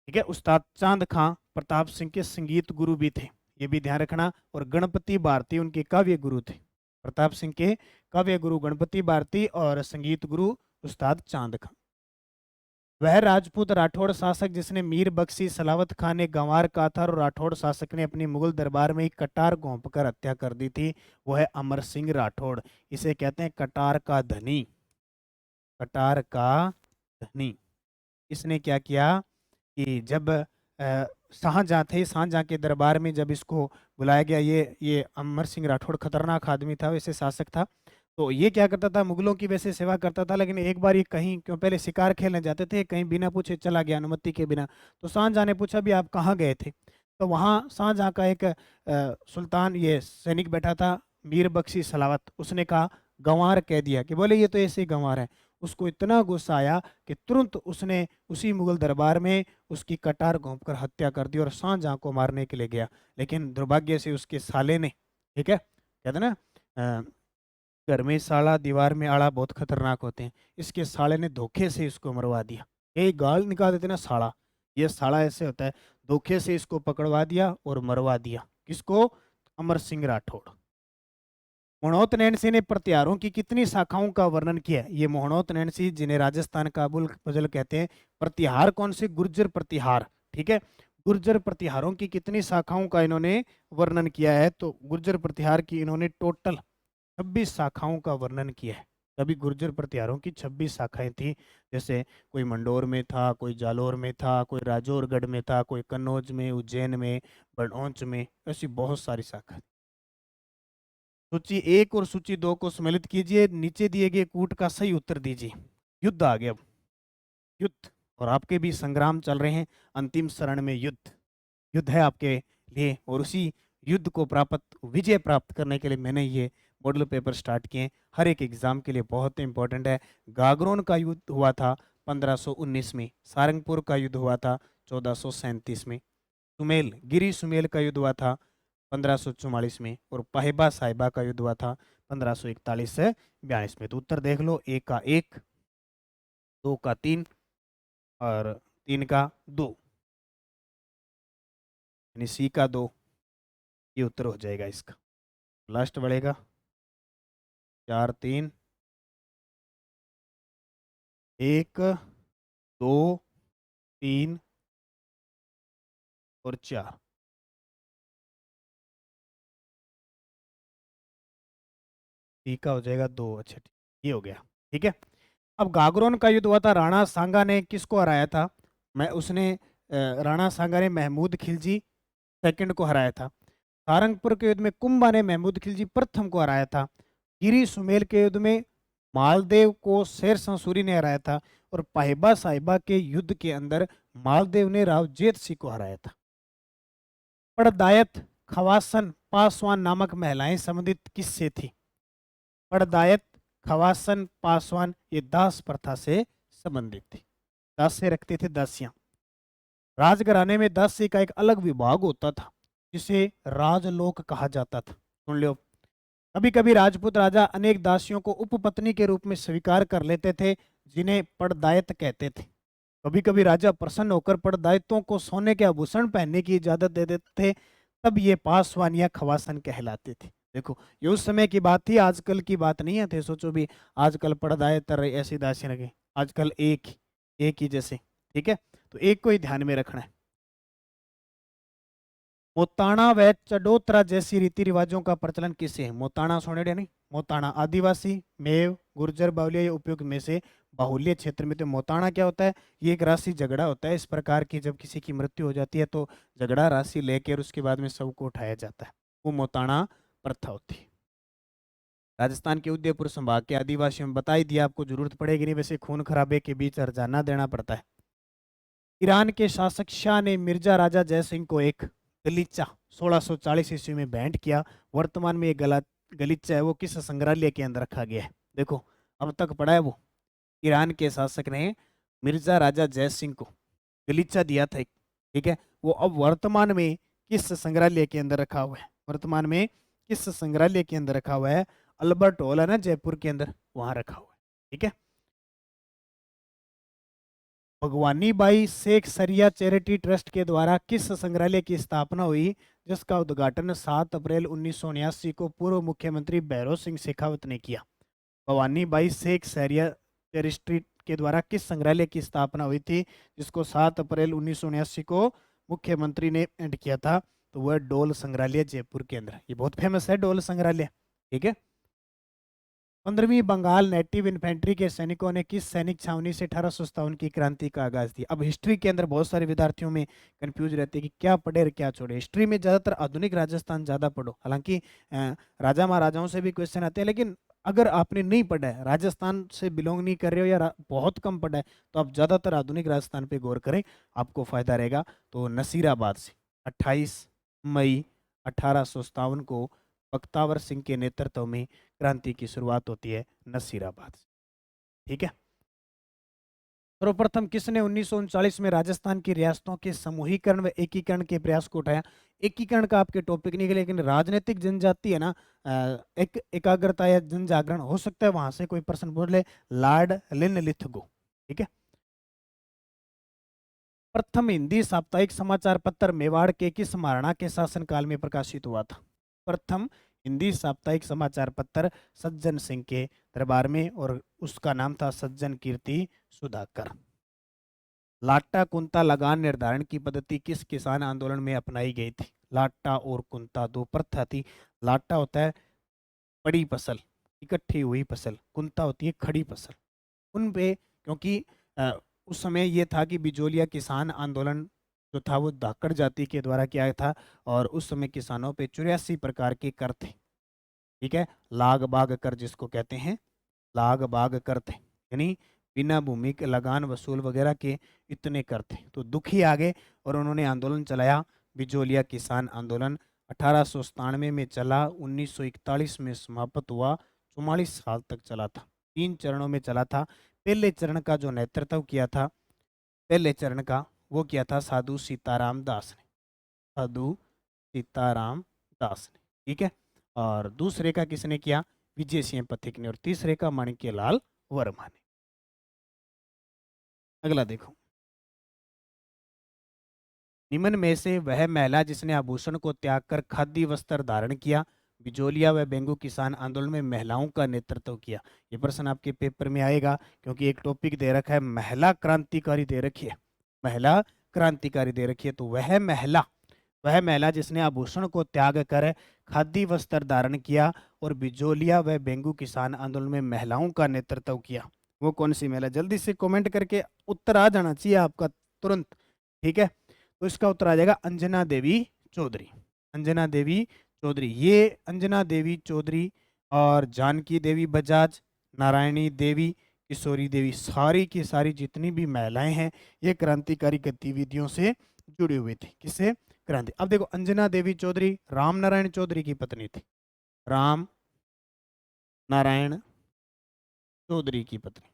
ठीक है। उस्ताद चांद खां प्रताप सिंह के संगीत गुरु भी थे, ये भी ध्यान रखना। और गणपति भारती उनके काव्य गुरु थे। प्रताप सिंह के काव्य गुरु गणपति भारती और संगीत गुरु उस्ताद चांद खां। वह राजपूत राठौड़ शासक जिसने मीर बख्शी, सलावत खान ने गंवार काथर और राठौड़ शासक ने अपनी मुगल दरबार में एक कटार घोंप कर हत्या कर दी थी, वो है अमर सिंह राठौड़। इसे कहते हैं कटार का धनी, कटार का धनी। इसने क्या किया कि जब शाहजहां थे, शाहजहां के दरबार में जब इसको बुलाया गया, ये अमर सिंह राठौड़ खतरनाक आदमी था, वैसे शासक था, तो ये क्या करता था, मुगलों की वैसे सेवा करता था। लेकिन एक बार ये कहीं, क्यों पहले शिकार खेलने जाते थे, कहीं बिना पूछे चला गया, अनुमति के बिना। तो शाहजहां ने पूछा भी आप कहाँ गए थे? तो वहाँ शाहजहां का एक सुल्तान ये सैनिक बैठा था, मीर बख्शी सलावत, उसने कहा गंवार कह दिया, कि बोले ये तो ऐसे ही गंवार है। उसको इतना गुस्सा आया कि तुरंत उसने उसी मुगल दरबार में उसकी कटार घोंपकर हत्या कर दी और शाहजहां को मारने के लिए गया। लेकिन दुर्भाग्य से उसके साले ने, ठीक है, कहते ना घर में साला दीवार में आड़ा बहुत खतरनाक होते हैं, इसके साले ने धोखे से इसको मरवा दिया। यही गाल निकाल देते ना साला, ये साला ऐसे होता है, धोखे से इसको पकड़वा दिया और मरवा दिया। किसको? अमर सिंह राठौड़। मोहनोत नैनसी ने प्रतिहारों की कितनी शाखाओं का वर्णन किया है? ये मोहनोत नैनसी जिन्हें राजस्थान का अबुल फजल कहते हैं। प्रतिहार कौन से? गुर्जर प्रतिहार, ठीक है। गुर्जर प्रतिहारों की कितनी शाखाओं का इन्होंने वर्णन किया है? तो गुर्जर प्रतिहार की इन्होंने टोटल 26 शाखाओं का वर्णन किया है। तभी गुर्जर प्रतिहारों की 26 शाखाएं थी। जैसे कोई मंडोर में था, कोई जालोर में था, कोई राजौरगढ़ में था, कोई कन्नौज में, उज्जैन में, बड़ौच में, ऐसी बहुत सारी शाखा। सूची 1 और सूची 2 को सम्मिलित कीजिए, नीचे दिए गए कूट का सही उत्तर दीजिए। युद्ध आ गया, युद्ध, और आपके भी संग्राम चल रहे हैं, अंतिम शरण में युद्ध, युद्ध है आपके लिए। और उसी युद्ध को विजय प्राप्त करने के लिए मैंने ये मॉडल पेपर स्टार्ट किए। हर एक एग्जाम के लिए बहुत इंपॉर्टेंट है। गागरोन का युद्ध हुआ था 1519 में, सारंगपुर का युद्ध हुआ था 1437 में, गिरी सुमेल का युद्ध हुआ था 1544 में, और पाहिबा साहिबा का युद्ध हुआ था 1541 से 42 में। तो उत्तर देख लो, एक का 1, 2 का 3 और 3 का 2, यानी सी का 2, ये उत्तर हो जाएगा इसका। लास्ट बढ़ेगा 4 3 1 2 3 और 4। सी का हो जाएगा 2। अच्छा ठीक, ये हो गया। ठीक है, अब गागरोन का युद्ध हुआ था, राणा सांगा ने किसको हराया था? मैं उसने राणा सांगा ने महमूद खिलजी सेकंड को हराया था। सारंगपुर के युद्ध में कुंभा ने महमूद खिलजी प्रथम को हराया था। गिरी सुमेल के युद्ध में मालदेव को शेर शाह सूरी ने हराया था। और पाहिबा साहिबा के युद्ध के अंदर मालदेव ने राव जेत सिंह को हराया था। पड़दायत, खवासन, पासवान नामक महिलाएं संबंधित किससे थी? पड़दायत, खवासन, पासवान ये दास प्रथा से संबंधित थी, दास से रखते थे दासियां। राजघराने में दासी का एक अलग विभाग होता था जिसे राजलोक कहा जाता था। सुन लो, कभी कभी राजपूत राजा अनेक दासियों को उपपत्नी के रूप में स्वीकार कर लेते थे, जिन्हें पड़दायत कहते थे। कभी कभी राजा प्रसन्न होकर पड़दायित्वों को सोने के आभूषण पहनने की इजाजत दे देते थे, तब ये पासवान या खवासन कहलाते थे। देखो, ये उस समय की बात थी, आजकल की बात नहीं है। थे सोचो भी, आजकल पड़दायत ऐसी दासी लगे, आजकल एक ही जैसे। ठीक है, तो एक को ही ध्यान में रखना है। मोताणा व चडोतरा जैसी रीति रिवाजों का प्रचलन किससे है? मोताणा सोनेडे नहीं, मोताणा आदिवासी, मेव, गुर्जर, बावलिया या उपयोग में से बाहुल्य क्षेत्र में। तो मोताणा क्या होता है? ये एक राशि झगड़ा होता है इस प्रकार की, जब किसी की मृत्यु हो जाती है तो झगड़ा राशि लेकर उसके बाद में शव को उठाया जाता है, वो मोताणा प्रथा होती है। राजस्थान के उदयपुर संभाग के आदिवासियों में बता ही दिया, आपको जरूरत पड़ेगी नहीं, वैसे खून खराबे के बीच हर्जाना देना पड़ता है। ईरान के शासक शाह ने मिर्जा राजा जयसिंह को एक गलीचा 1640 ईस्वी में भेंट किया। वर्तमान में ये गलीचा है वो किस संग्रहालय के अंदर रखा गया है? देखो, अब तक पढ़ा है वो, ईरान के शासक ने मिर्जा राजा जयसिंह को गलीचा दिया था एक, ठीक है, वो अब वर्तमान में किस संग्रहालय के अंदर रखा हुआ है? वर्तमान में किस संग्रहालय के अंदर रखा हुआ है? अल्बर्ट हॉल है ना जयपुर के अंदर, वहां रखा हुआ है। ठीक है, भगवानी बाई शेख सरिया चैरिटी ट्रस्ट के द्वारा किस संग्रहालय की स्थापना हुई, जिसका उद्घाटन 7 अप्रैल 1979 को पूर्व मुख्यमंत्री भैरव सिंह शेखावत ने किया? भवानी बाई शेख सरिया चैरिटी के द्वारा किस संग्रहालय की स्थापना हुई थी, जिसको 7 अप्रैल 1979 को मुख्यमंत्री ने एंड किया था? तो वह डोल संग्रहालय जयपुर के अंदर, ये बहुत फेमस है डोल संग्रहालय। ठीक है, 15वीं बंगाल नेटिव इन्फेंट्री के सैनिकों ने किस सैनिक छावनी से 1857 की क्रांति का आगाज किया? अब हिस्ट्री के अंदर बहुत सारे विद्यार्थियों में कंफ्यूज रहते हैं कि क्या पढ़े और क्या छोड़े। हिस्ट्री में ज्यादातर आधुनिक राजस्थान ज्यादा पढ़ो, हालांकि राजा महाराजाओं से भी क्वेश्चन आते हैं, लेकिन अगर आपने नहीं पढ़ा है, राजस्थान से बिलोंग नहीं कर रहे हो या बहुत कम पढ़ा है, तो आप ज्यादातर आधुनिक राजस्थान पे गौर करें, आपको फायदा रहेगा। तो नसीराबाद से 28 मई 1857 को बख्तावर सिंह के नेतृत्व में क्रांति की शुरुआत होती है नसीराबाद से। ठीक है, सर्वप्रथम किसने 1939 में राजस्थान की रियासतों के समूहीकरण व एकीकरण के प्रयास को उठाया? एकीकरण का आपके टॉपिक नहीं है, लेकिन राजनीतिक जनजाति है ना, एक एकाग्रता या जन जागरण हो सकता है, वहां से कोई प्रश्न पूछ ले। Lord Linlithgow. ठीक है, प्रथम हिंदी साप्ताहिक समाचार पत्र मेवाड़ के किस महाराणा के शासनकाल में प्रकाशित हुआ था? प्रथम हिंदी साप्ताहिक समाचार पत्र सज्जन सिंह के दरबार में, और उसका नाम था सज्जन कीर्ति सुधाकर। लाट्टा कुंता लगान निर्धारण की पद्धति किस किसान आंदोलन में अपनाई गई थी? लाट्टा और कुंता दो प्रथा थी। लाट्टा होता है बड़ी फसल, इकट्ठी हुई फसल, कुंता होती है खड़ी फसल। उन पे, क्योंकि उस समय ये था कि बिजोलिया किसान आंदोलन जो था वो धाकड़ जाति के द्वारा किया था, और उस समय किसानों पे 84 प्रकार के कर थे। ठीक है, लाग बाग कर जिसको कहते हैं, लाग बाग कर थे, यानी बिना भूमि के लगान वसूल वगैरह के इतने कर थे। तो दुखी आ गए और उन्होंने आंदोलन चलाया, बिजोलिया किसान आंदोलन 1897 में चला, 1941 में समाप्त हुआ, 44 साल तक चला था, 3 चरणों में चला था। पहले चरण का जो नेतृत्व किया था, पहले चरण का वो किया था साधु सीताराम दास ने, साधु सीताराम दास ने। ठीक है, और दूसरे का किसने किया? विजय सिंह पथिक ने और तीसरे का माणिक्यलाल वर्मा ने। अगला देखो, निम्न में से वह महिला जिसने आभूषण को त्याग कर खादी वस्त्र धारण किया, बिजोलिया व बेंगू किसान आंदोलन में महिलाओं का नेतृत्व किया। ये प्रश्न आपके पेपर में आएगा क्योंकि एक टॉपिक दे रखा है महिला क्रांतिकारी दे रखी है, महिला क्रांतिकारी दे रखी है। तो वह महिला जिसने आभूषण को त्याग कर खादी वस्त्र धारण किया और बिजोलिया व बेंगू किसान आंदोलन में महिलाओं का नेतृत्व किया, वो कौन सी महिला? जल्दी से कमेंट करके उत्तर आ जाना चाहिए आपका तुरंत, ठीक है। तो इसका उत्तर आ जाएगा अंजना देवी चौधरी। अंजना देवी चौधरी, ये अंजना देवी चौधरी और जानकी देवी बजाज, नारायणी देवी, किशोरी देवी, सारी की सारी जितनी भी महिलाएं हैं ये क्रांतिकारी गतिविधियों से जुड़ी हुई थी। किससे? क्रांति। अब देखो, अंजना देवी चौधरी राम नारायण चौधरी की पत्नी थी, राम नारायण चौधरी की पत्नी,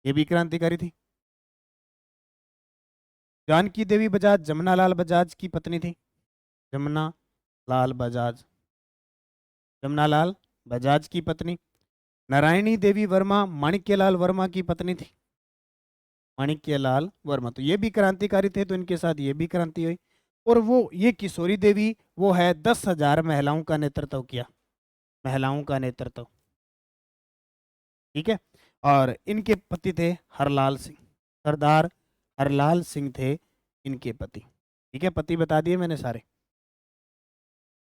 ये भी क्रांतिकारी थी। जानकी देवी बजाज जमुनालाल बजाज की पत्नी थी, जमुनालाल बजाज की पत्नी। नारायणी देवी वर्मा माणिक्यलाल वर्मा की पत्नी थी, माणिक्यलाल वर्मा, तो ये भी क्रांतिकारी थे, तो इनके साथ ये भी क्रांति हुई। और वो ये किशोरी देवी, वो है 10,000 महिलाओं का नेतृत्व किया, महिलाओं का नेतृत्व, ठीक है। और इनके पति थे हरलाल सिंह, सरदार हरलाल सिंह थे इनके पति, ठीक है। पति बता दिए मैंने सारे।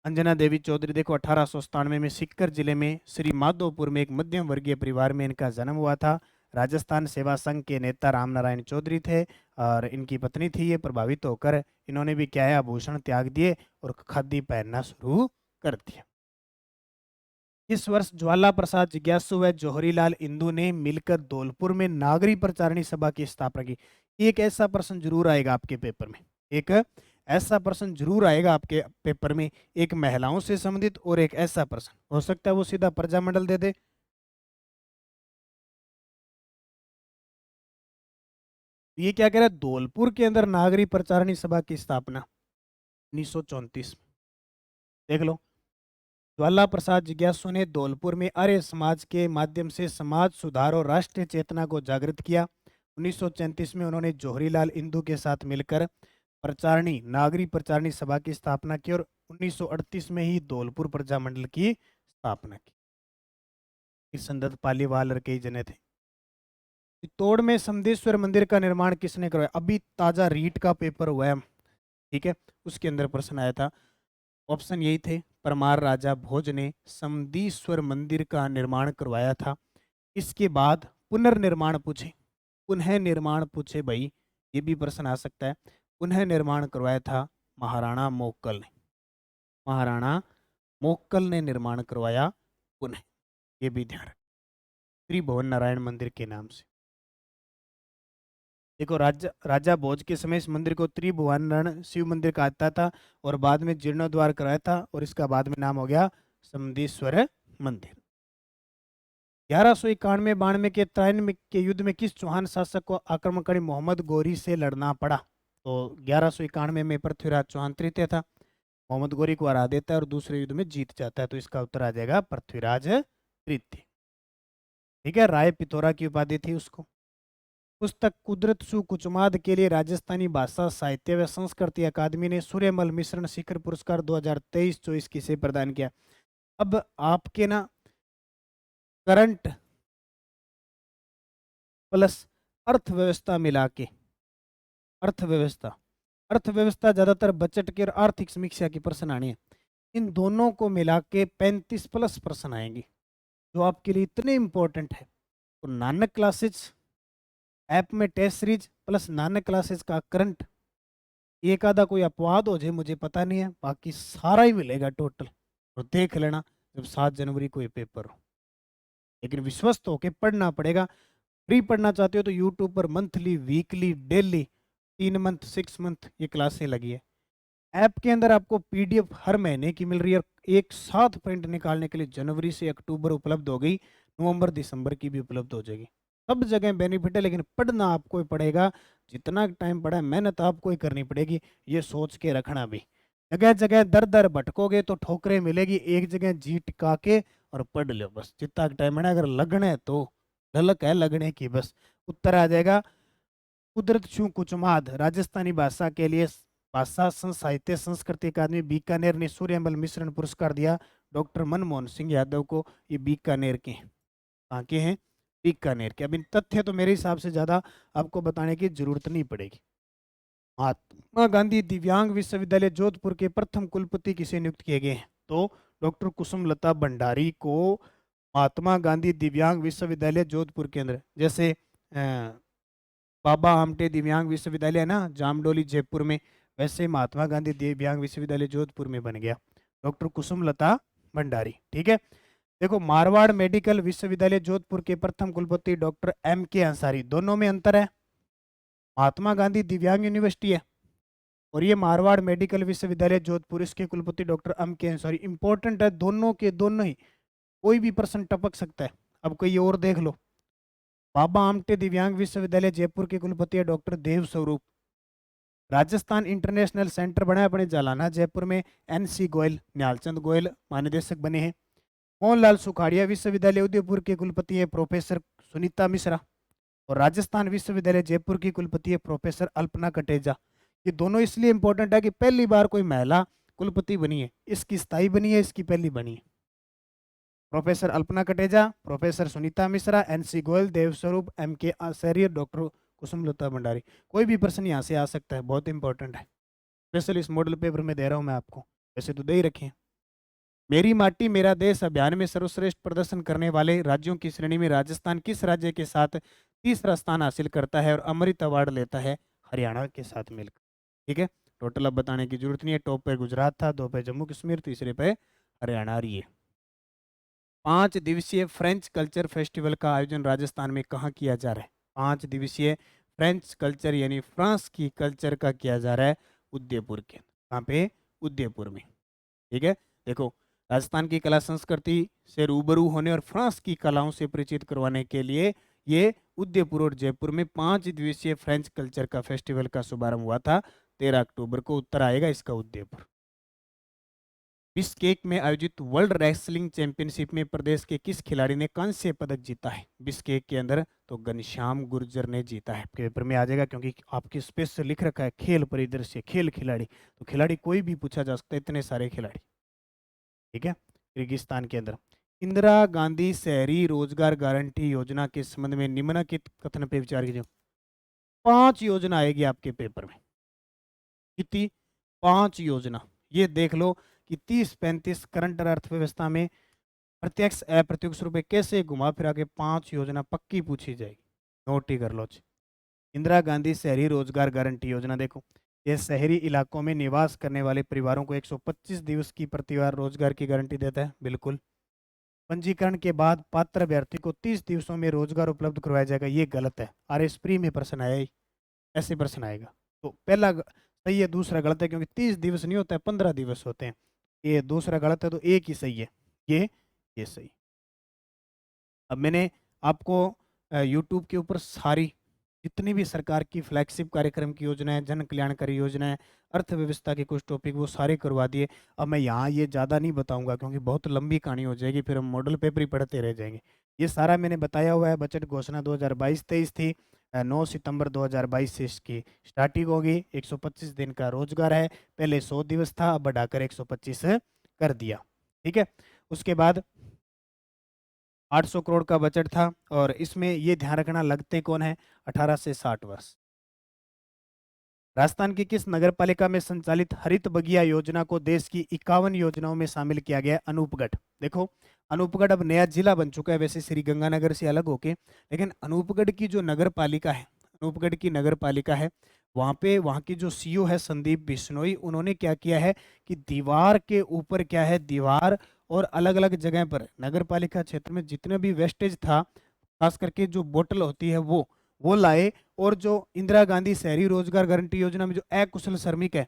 अंजना देवी चौधरी देखो 1897 में सीकर जिले में श्री माधोपुर में एक मध्यम वर्गीय परिवार में इनका जन्म हुआ था। राजस्थान सेवा संघ के नेता राम नारायण चौधरी थे और इनकी पत्नी थी ये। प्रभावित होकर इन्होंने भी क्या है, आभूषण त्याग दिए और खादी पहनना शुरू कर दिया। इस वर्ष ज्वाला प्रसाद जिज्ञासु व जौहरीलाल इंदू ने मिलकर धौलपुर में नागरी प्रचारणी सभा की स्थापना की। एक ऐसा प्रश्न जरूर आएगा आपके पेपर में, एक ऐसा प्रश्न जरूर आएगा आपके पेपर में, एक महिलाओं से संबंधित और एक ऐसा प्रश्न हो सकता है वो सीधा प्रजामंडल दे दे। ये क्या कह रहा है, धौलपुर के अंदर नागरी प्रचारणी सभा की स्थापना 1934। देख लो, ज्वाला प्रसाद जिज्ञासु ने धौलपुर में आर्य समाज के माध्यम से समाज सुधार और राष्ट्रीय चेतना को जागृत किया। 1934 में उन्होंने जौहरीलाल इंदू के साथ मिलकर प्रचारणी नागरी प्रचारणी सभा की स्थापना की और 1938 में ही धौलपुर प्रजामंडल की स्थापना की। इस संदत पालीवाल और कई जने थे। चित्तौड़ में समदेश्वर मंदिर का निर्माण किसने करवाया? अभी ताजा रीट का पेपर हुआ है, ठीक है, उसके अंदर प्रश्न आया था। ऑप्शन यही थे, परमार राजा भोज ने समदीश्वर मंदिर का निर्माण करवाया था। इसके बाद पुनर्निर्माण पूछे, पुनः निर्माण पूछे भाई, ये भी प्रश्न आ सकता है। पुनः निर्माण करवाया था महाराणा मोक्कल ने, महाराणा मोक्कल ने निर्माण करवाया पुनः, ये भी ध्यान रखें, त्रिभुवन नारायण मंदिर के नाम से। देखो, राजा भोज के समय इस मंदिर को त्रिभुवन शिव मंदिर कहता था और बाद में जीर्णोद्वार कराया था और इसका बाद में नाम हो गया समदीश्वर मंदिर। 1191-92 के त्राइन के युद्ध में किस चौहान शासक को आक्रमणकारी मोहम्मद गोरी से लड़ना पड़ा? तो 1191 में पृथ्वीराज चौहान तृतीय था, मोहम्मद गोरी को हरा देता है और दूसरे युद्ध में जीत जाता है, तो इसका उत्तर आ जाएगा पृथ्वीराज तृतीय, ठीक है। राय पिथौरा की उपाधि थी उसको। पुस्तक कुदरत सु कुचमाद के लिए राजस्थानी भाषा साहित्य व संस्कृति अकादमी ने सूर्यमल मिश्रण शिखर पुरस्कार 2023-24 किसे प्रदान किया? अब आपके ना करंट प्लस अर्थव्यवस्था मिला के, अर्थव्यवस्था ज्यादातर बजट के और आर्थिक समीक्षा की प्रश्न आने हैं, इन दोनों को मिला के 35+ प्रश्न आएंगे जो आपके लिए इतने इंपॉर्टेंट है। तो नानक क्लासेज ऐप में test series plus Nanak classes का करंट, एक आधा कोई अपवाद हो जाए मुझे पता नहीं है, बाकी सारा ही मिलेगा टोटल, और देख लेना जब 7 जनवरी को ये पेपर हो। लेकिन विश्वस्त होके पढ़ना पड़ेगा। फ्री पढ़ना चाहते हो तो यूट्यूब पर monthly, weekly, daily 3 month 6 month ये क्लासें लगी है। ऐप के अंदर आपको पीडीएफ हर महीने की मिल रही है, एक साथ प्रिंट निकालने के लिए जनवरी से अक्टूबर उपलब्ध हो गई, नवंबर दिसंबर की भी उपलब्ध हो जाएगी। सब जगह बेनिफिट है, लेकिन पढ़ना आपको ही पड़ेगा। जितना टाइम पड़ा है मेहनत आपको ही करनी पड़ेगी, ये सोच के रखना भी, जगह जगह दर दर भटकोगे तो ठोकरें मिलेगी, एक जगह जी टिका के और पढ़ लो बस। जितना टाइम है ना, अगर लगना है तो झलक है लगने की बस। उत्तर आ जाएगा कुदरत छू कुचमाद। राजस्थानी भाषा के लिए भाषा साहित्य संस्कृति अकादमी बीकानेर ने सूर्यमल मिश्रण पुरस्कार दिया डॉक्टर मनमोहन सिंह यादव को। ये बीकानेर के हैं। कहाँ के हैं? बीकानेर के। अब इन तथ्य तो मेरे हिसाब से ज्यादा आपको बताने की जरूरत नहीं पड़ेगी। महात्मा गांधी दिव्यांग विश्वविद्यालय जोधपुर के प्रथम कुलपति किसे नियुक्त किए गए हैं? तो डॉक्टर कुसुमलता भंडारी को महात्मा गांधी दिव्यांग विश्वविद्यालय जोधपुर के अंदर, जैसे बाबा आमटे दिव्यांग विश्वविद्यालय है ना जामडोली जयपुर में, वैसे महात्मा गांधी दिव्यांग विश्वविद्यालय जोधपुर में बन गया। डॉक्टर कुसुमलता भंडारी। ठीक है। देखो, मारवाड़ मेडिकल विश्वविद्यालय जोधपुर के प्रथम कुलपति डॉक्टर एम के अंसारी। दोनों में अंतर है। महात्मा गांधी दिव्यांग यूनिवर्सिटी है और ये मारवाड़ मेडिकल विश्वविद्यालय जोधपुर, इसके कुलपति डॉक्टर एम के अंसारी। इंपॉर्टेंट है दोनों के दोनों ही, कोई भी प्रश्न टपक सकता है। अब कोई और देख लो। बाबा आमटे दिव्यांग विश्वविद्यालय जयपुर के कुलपति है डॉक्टर देव स्वरूप। राजस्थान इंटरनेशनल सेंटर बना है अपने जालाना जयपुर में, NC गोयल, न्यालचंद गोयल महानिदेशक बने हैं। मोहनलाल सुखाड़िया विश्वविद्यालय उदयपुर के कुलपति है प्रोफेसर सुनीता मिश्रा और राजस्थान विश्वविद्यालय जयपुर की कुलपति है प्रोफेसर अल्पना कटेजा। ये दोनों इसलिए इंपॉर्टेंट है कि पहली बार कोई महिला कुलपति बनी है, इसकी स्थायी बनी है, इसकी पहली बनी है। Professor Alpana Kateja, professor Sunita Mishra, NC Goyal, Devswaroop, MK Acharya, doctor Kusumlata Bhandari. कोई भी प्रश्न यहाँ से आ सकता है, बहुत इंपॉर्टेंट है। स्पेशल इस मॉडल पेपर में दे रहा हूँ मैं आपको, वैसे तो दे ही रखे हैं। मेरी माटी मेरा देश अभियान में सर्वश्रेष्ठ प्रदर्शन करने वाले राज्यों की श्रेणी में राजस्थान किस राज्य के साथ तीसरा स्थान हासिल करता है और अमृत अवार्ड लेता है? हरियाणा के साथ मिलकर। ठीक है, टोटल अब बताने की जरूरत नहीं है। टॉप पे गुजरात था, 2 पे जम्मू कश्मीर, तीसरे पे हरियाणा रही है। 5 दिवसीय फ्रेंच कल्चर फेस्टिवल का आयोजन राजस्थान में कहाँ किया जा रहा है? 5 दिवसीय फ्रेंच कल्चर यानी फ्रांस की कल्चर का किया जा रहा है उदयपुर के। कहाँ पे? उदयपुर में। ठीक है। देखो, राजस्थान की कला संस्कृति से रूबरू होने और फ्रांस की कलाओं से परिचित करवाने के लिए ये उदयपुर और जयपुर में 5 दिवसीय फ्रेंच कल्चर का फेस्टिवल का शुभारंभ हुआ था 13 अक्टूबर को। उत्तर आएगा इसका उदयपुर। बिश्केक में आयोजित वर्ल्ड रेसलिंग चैंपियनशिप में प्रदेश के किस खिलाड़ी ने कांस्य पदक जीता है? बिश्केक के अंदर तो घनश्याम गुर्जर ने जीता है। पेपर में आ जाएगा क्योंकि आपके स्पेस से लिख रखा है खेल परिदृश्य, खेल खिलाड़ी, तो खिलाड़ी कोई भी पूछा जा सकता है, इतने सारे खिलाड़ी। ठीक है। किर्गिस्तान के अंदर इंदिरा गांधी शहरी रोजगार गारंटी योजना के संबंध में निम्नलिखित कथन पे विचार कीजिए। 5 योजना आएगी आपके पेपर में। कितनी? 5 योजना। ये देख लो कि 30-35 करंट अर्थव्यवस्था में प्रत्यक्ष अप्रत्यक्ष रूप से कैसे घुमा फिरा के 5 योजना पक्की पूछी जाएगी। नोट ही कर लो। इंदिरा गांधी शहरी रोजगार गारंटी योजना, देखो, यह शहरी इलाकों में निवास करने वाले परिवारों को 125 दिवस की प्रतिवार रोजगार की गारंटी देता है। बिल्कुल। पंजीकरण के बाद पात्र अभ्यर्थी को 30 दिवसों में रोजगार उपलब्ध करवाया जाएगा। ये गलत है। RS प्री में प्रश्न आया ही, ऐसे प्रश्न आएगा। तो पहला सही है, दूसरा गलत है, क्योंकि 30 दिवस नहीं होता है, 15 दिवस होते हैं। ये दूसरा गलत है, तो एक ही सही है। ये सही। अब मैंने आपको यूट्यूब के ऊपर सारी जितनी भी सरकार की फ्लैगशिप कार्यक्रम की योजनाएं, जन कल्याणकारी योजनाएं, अर्थव्यवस्था के कुछ टॉपिक वो सारे करवा दिए। अब मैं यहाँ ये ज़्यादा नहीं बताऊंगा क्योंकि बहुत लंबी कहानी हो जाएगी, फिर हम मॉडल पेपर ही पढ़ते रह जाएंगे। ये सारा मैंने बताया हुआ है। बजट घोषणा 2022-23 थी। 9 सितंबर 2022 से इसकी स्टार्टिंग होगी। 125 दिन का रोजगार है। पहले 100 दिवस था, अब बढ़ाकर 125 कर दिया। ठीक है। उसके बाद 800 करोड़ का बजट था और इसमें ये ध्यान रखना लगते कौन है? 18 से 60 वर्ष। राजस्थान की किस नगर पालिका में संचालित हरित बगिया योजना को देश की 51 योजनाओं में शामिल किया गया है? अनूपगढ़। देखो, अनूपगढ़ अब नया जिला बन चुका है वैसे श्रीगंगानगर से अलग होके, लेकिन अनूपगढ़ की जो नगर पालिका है, अनूपगढ़ की नगर पालिका है, वहाँ पे वहाँ की जो CO है संदीप बिश्नोई, उन्होंने क्या किया है कि दीवार के ऊपर क्या है, दीवार और अलग अलग जगह पर नगर पालिका क्षेत्र में जितने भी वेस्टेज था, खास करके जो बोतल होती है वो लाए, और जो इंदिरा गांधी शहरी रोजगार गारंटी योजना में जो अकुशल श्रमिक है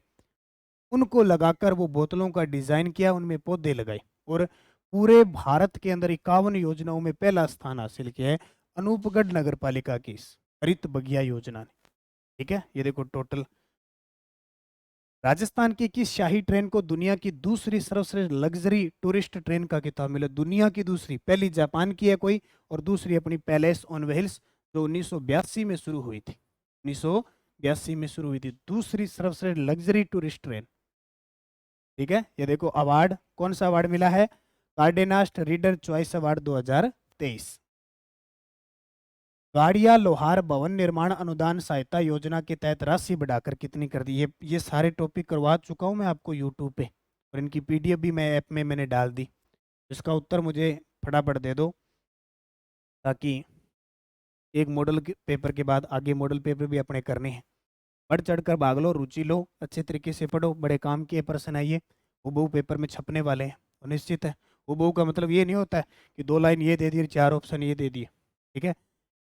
उनको लगाकर वो बोतलों का डिजाइन किया, उनमें पौधे लगाए, और पूरे भारत के अंदर 51 योजनाओं में पहला स्थान हासिल किया है अनूपगढ़ नगर पालिका की इस हरित बगिया योजना ने। ठीक है। ये देखो टोटल राजस्थान की किस शाही ट्रेन को दुनिया की दूसरी सर्वश्रेष्ठ लग्जरी टूरिस्ट ट्रेन का खिताब मिला? दुनिया की दूसरी, पहली जापान की है कोई, और दूसरी अपनी पैलेस ऑन व्हील्स जो 1982 में शुरू हुई थी। 1982 में शुरू हुई थी, दूसरी सर्वश्रेष्ठ लग्जरी टूरिस्ट ट्रेन। ठीक है, ये देखो अवार्ड, कौन सा अवार्ड मिला है? कार्डेनास्ट रीडर चॉइस अवार्ड 2023। गाड़िया लोहार भवन निर्माण अनुदान सहायता योजना के तहत राशि बढ़ाकर कितनी कर दी? ये सारे टॉपिक करवा चुका हूं मैं आपको यूट्यूब पे, और इनकी पीडीएफ भी मैं ऐप में मैंने डाल दी। इसका उत्तर मुझे फटाफट दे दो, ताकि एक मॉडल पेपर के बाद आगे मॉडल पेपर भी अपने करने हैं। बढ़ चढ़कर भाग लो, रुचि लो, अच्छे तरीके से पढ़ो, बड़े काम के प्रश्न आइए, हुबहू पेपर में छपने वाले हैं, और निश्चित है हुबहू का मतलब ये नहीं होता है कि 2 लाइन ये दे दी, 4 ऑप्शन ये दे दिए। ठीक है,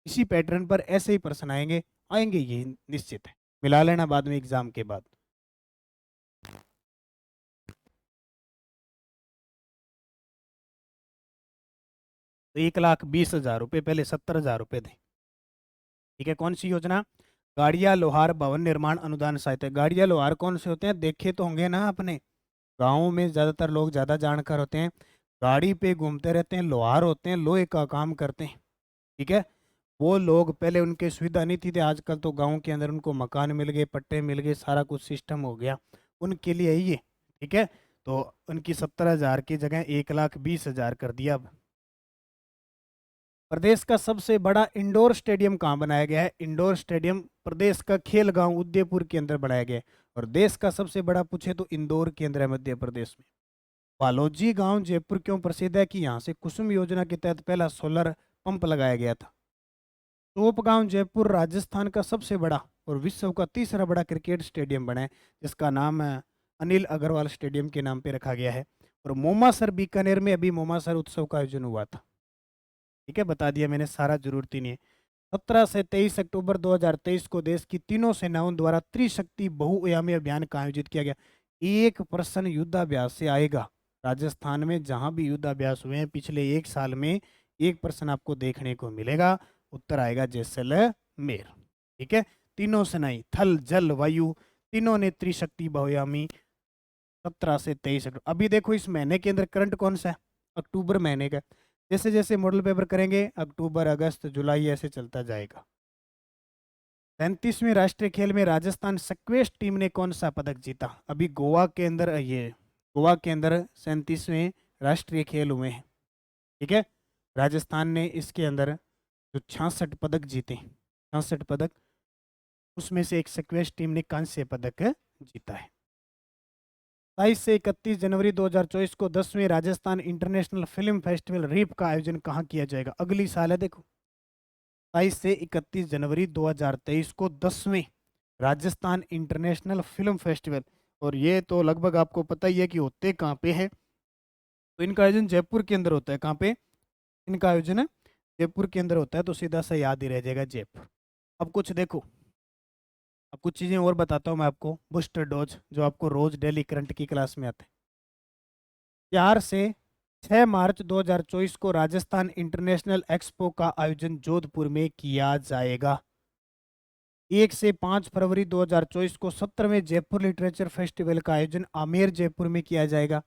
इसी पैटर्न पर ऐसे ही प्रश्न आएंगे, आएंगे ये निश्चित है, मिला लेना बाद में एग्जाम के बाद। तो 1,20,000 रुपये, पहले 70,000 रुपये थे। ठीक है, कौन सी योजना? गाड़िया लोहार भवन निर्माण अनुदान सहायता। गाड़िया लोहार कौन से होते हैं? देखे तो होंगे ना अपने गाँव में, ज़्यादातर लोग ज़्यादा जानकार होते हैं, गाड़ी पे घूमते रहते हैं, लोहार होते हैं, लोहे का काम करते हैं। ठीक है, वो लोग पहले उनके सुविधा नहीं थी, आजकल तो गांव के अंदर उनको मकान मिल गए, पट्टे मिल गए, सारा कुछ सिस्टम हो गया, उनके लिए ही ये। ठीक है, तो उनकी 70,000 की जगह 1,20,000 कर दिया। अब प्रदेश का सबसे बड़ा इंडोर स्टेडियम कहाँ बनाया गया है? इंडोर स्टेडियम प्रदेश का खेल गांव उदयपुर के अंदर बनाया गया है। और देश का सबसे बड़ा पूछे तो इंदौर के अंदर है, मध्य प्रदेश में। बालोजी गांव जयपुर क्यों प्रसिद्ध है? कि यहाँ से कुसुम योजना के तहत पहला सोलर पंप लगाया गया था। टोप गांव जयपुर राजस्थान का सबसे बड़ा और विश्व का तीसरा बड़ा क्रिकेट स्टेडियम बना है, जिसका नाम अनिल अग्रवाल स्टेडियम के नाम पे रखा गया है। और मोमासर बीकानेर में अभी मोमासर उत्सव का आयोजन हुआ था। ठीक है, बता दिया मैंने, सारा जरूरत ही नहीं है। 17 से 23 अक्टूबर 2023 को देश की तीनों सेनाओं द्वारा त्रिशक्ति बहुआयामी अभियान का आयोजित किया गया। एक प्रश्न युद्धाभ्यास से आएगा, राजस्थान में जहां भी युद्धाभ्यास हुए हैं पिछले 1 साल में, एक प्रश्न आपको देखने को मिलेगा, उत्तर आएगा जैसलमेर। ठीक है, तीनों सेनाएं, थल जल वायु, तीनों ने त्रिशक्ति बहुआयामी 17 से 23 अक्टूबर। अभी देखो इस महीने के अंदर करंट कौन सा है? अक्टूबर महीने का। जैसे जैसे मॉडल पेपर करेंगे अक्टूबर अगस्त जुलाई ऐसे चलता जाएगा। 37वीं राष्ट्रीय खेल में राजस्थान स्क्वैश टीम ने कौन सा पदक जीता? अभी गोवा के अंदर, ये गोवा के अंदर 37वें राष्ट्रीय खेल हुए हैं। ठीक है, राजस्थान ने इसके अंदर जो 66 पदक जीते, 66 पदक, उसमें से एक स्क्वैश टीम ने कांस्य पदक जीता है। 22 से 31 जनवरी 2024 को 10वें Rajasthan international film festival RIFF का आयोजन कहाँ किया जाएगा? अगली साल है, देखो 22 से 31 जनवरी 2023 को 10वें राजस्थान इंटरनेशनल फिल्म फेस्टिवल, और ये तो लगभग आपको पता ही है कि होते कहाँ पे है। तो इनका आयोजन जयपुर के अंदर होता है। कहाँ पे इनका आयोजन है? जयपुर के अंदर होता है, तो सीधा सा याद ही रह जाएगा जयपुर। अब कुछ देखो, अब कुछ चीज़ें और बताता हूँ मैं आपको। बूस्टर डोज जो आपको रोज डेली करंट की क्लास में आते हैं। 4 से 6 मार्च 2024 को राजस्थान इंटरनेशनल एक्सपो का आयोजन जोधपुर में किया जाएगा। 1 से 5 फरवरी 2024 को 17वें जयपुर लिटरेचर फेस्टिवल का आयोजन आमेर जयपुर में किया जाएगा।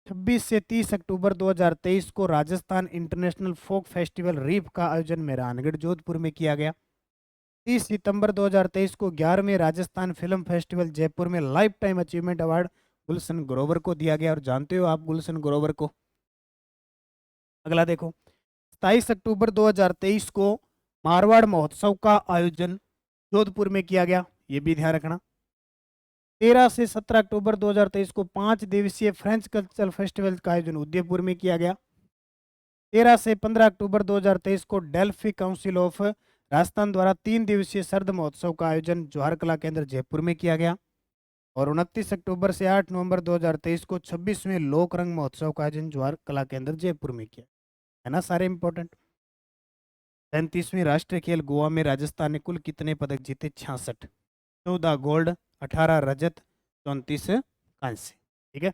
26 से 30 अक्टूबर 2023 को Rajasthan international folk festival RIFF का आयोजन मेहरानगढ़ जोधपुर में किया गया। 30 सितंबर 2023 को 11वें राजस्थान फिल्म फेस्टिवल जयपुर में life time achievement award Gulshan Grover को दिया गया। और जानते हो आप गुलशन ग्रोवर को? अगला देखो, 27 अक्टूबर 2023 को मारवाड़ महोत्सव का आयोजन जोधपुर में किया गया, ये भी ध्यान रखना। 13 से 17 अक्टूबर 2023 को 5 दिवसीय फ्रेंच कल्चरल फेस्टिवल का आयोजन उदयपुर में किया गया। 13 से 15 अक्टूबर 2023 को डेल्फी काउंसिल ऑफ राजस्थान द्वारा 3 दिवसीय शरद महोत्सव का आयोजन जवाहर कला केंद्र जयपुर में किया गया। और 29 अक्टूबर से 8 नवंबर 2023 को 26वें लोक रंग महोत्सव का आयोजन जवाहर कला केंद्र जयपुर में किया, है ना सारे इंपॉर्टेंट। 37वीं राष्ट्रीय खेल गोवा में राजस्थान ने कुल कितने पदक जीते? 66। 14 गोल्ड, 18 रजत, 34 कांस्य। ठीक है,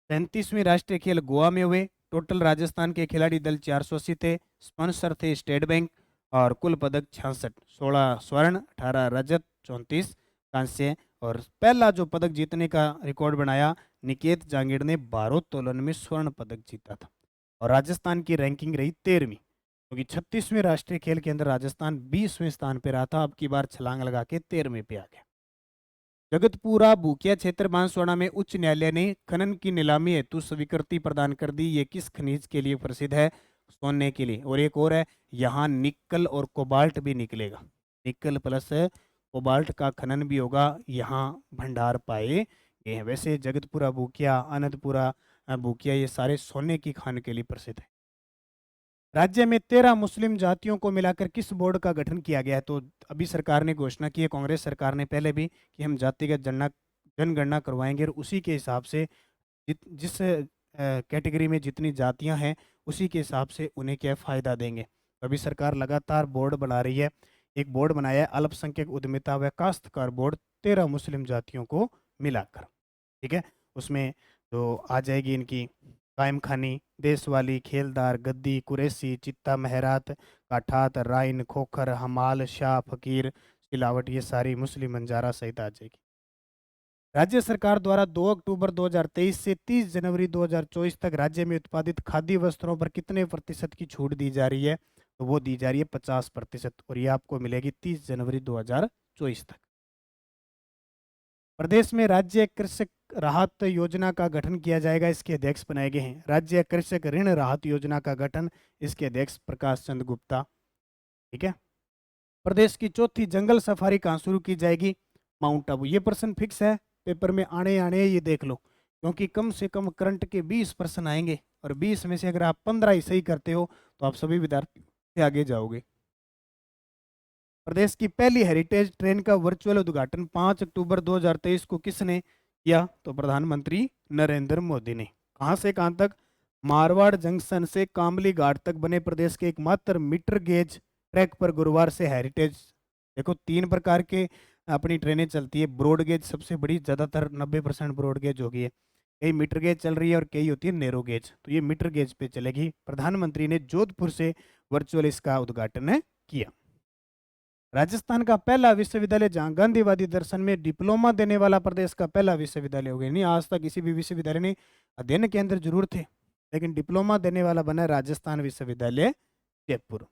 37वीं राष्ट्रीय खेल गोवा में हुए। टोटल राजस्थान के खिलाड़ी दल 480 थे। स्पॉन्सर थे स्टेट बैंक। और कुल पदक 66, 16 स्वर्ण, 18 रजत, 34 कांस्य। और पहला जो पदक जीतने का रिकॉर्ड बनाया निकेत जांगीड़ ने भारोत्तोलन में स्वर्ण पदक जीता था। और राजस्थान की रैंकिंग रही 13वीं, क्योंकि 36वें राष्ट्रीय खेल के अंदर राजस्थान 20वें स्थान पे रहा था, अब की बार छलांग लगा के 13वें पे आ गया। जगतपुरा भूकिया क्षेत्र बांसवाड़ा में उच्च न्यायालय ने खनन की नीलामी हेतु स्वीकृति प्रदान कर दी। ये किस खनिज के लिए प्रसिद्ध है? सोने के लिए। और एक और है, यहाँ निकल और कोबाल्ट भी निकलेगा, निकल प्लस कोबाल्ट का खनन भी होगा, यहाँ भंडार पाए गए हैं। वैसे जगतपुरा भूकिया, आनंदपुरा भूकिया, ये सारे सोने की खान के लिए प्रसिद्ध है। राज्य में 13 मुस्लिम जातियों को मिलाकर किस बोर्ड का गठन किया गया है? तो अभी सरकार ने घोषणा की है, कांग्रेस सरकार ने पहले भी, कि हम जातिगत जनगणना करवाएंगे और उसी के हिसाब से जिस कैटेगरी में जितनी जातियां हैं उसी के हिसाब से उन्हें क्या फ़ायदा देंगे। अभी सरकार लगातार बोर्ड बना रही है। एक बोर्ड बनाया है अल्पसंख्यक उद्यमिता व काश्तकार बोर्ड, 13 मुस्लिम जातियों को मिलाकर, ठीक है। उसमें तो आ जाएगी इनकी कायम खानी, देशवाली, खेलदार, गद्दी, कुरैशी, चित्ता, महरात, काठात, राइन, खोखर, हमाल, शाह, फकीर, सिलावट, ये सारी मुस्लिम बंजारा सहित आ जाएगी। राज्य सरकार द्वारा 2 अक्टूबर 2023 से 30 जनवरी 2024 तक राज्य में उत्पादित खाद्य वस्त्रों पर कितने प्रतिशत की छूट दी जा रही है? तो वो दी जा रही है 50%, और ये आपको मिलेगी 30 जनवरी 2024 तक। प्रदेश में राज्य कृषक राहत योजना का गठन किया जाएगा, इसके अध्यक्ष बनाए गए हैं। राज्य कृषक ऋण राहत योजना का गठन, इसके अध्यक्ष प्रकाश चंद गुप्ता, ठीक है। प्रदेश की चौथी जंगल सफारी कहाँ शुरू की जाएगी? माउंट आबू। ये प्रश्न फिक्स है, पेपर में आने आने ये देख लो, क्योंकि कम से कम करंट के 20 प्रश्न आएंगे, और 20 में से अगर आप 15 ही सही करते हो तो आप सभी विद्यार्थी से आगे जाओगे। प्रदेश की पहली हेरिटेज ट्रेन का वर्चुअल उद्घाटन 5 अक्टूबर 2023 को किसने किया? तो प्रधानमंत्री नरेंद्र मोदी ने। कहां से कहां तक? मारवाड़ जंक्शन से कामली घाट तक बने प्रदेश के एकमात्र मीटर गेज ट्रैक पर गुरुवार से हेरिटेज, देखो 3 प्रकार के अपनी ट्रेनें चलती है। ब्रॉड गेज सबसे बड़ी, ज़्यादातर 90% ब्रॉड गेज होगी है, कई मीटर गेज चल रही है और कई होती है नैरो गेज, तो ये मीटर गेज पे चलेगी। प्रधानमंत्री ने जोधपुर से वर्चुअल इसका उद्घाटन किया। राजस्थान का पहला विश्वविद्यालय जहां गांधीवादी दर्शन में डिप्लोमा देने वाला प्रदेश का पहला विश्वविद्यालय हो गया। नहीं, आज तक किसी भी विश्वविद्यालय ने अध्ययन के अंदर जरूर थे, लेकिन डिप्लोमा देने वाला बना राजस्थान विश्वविद्यालय जयपुर।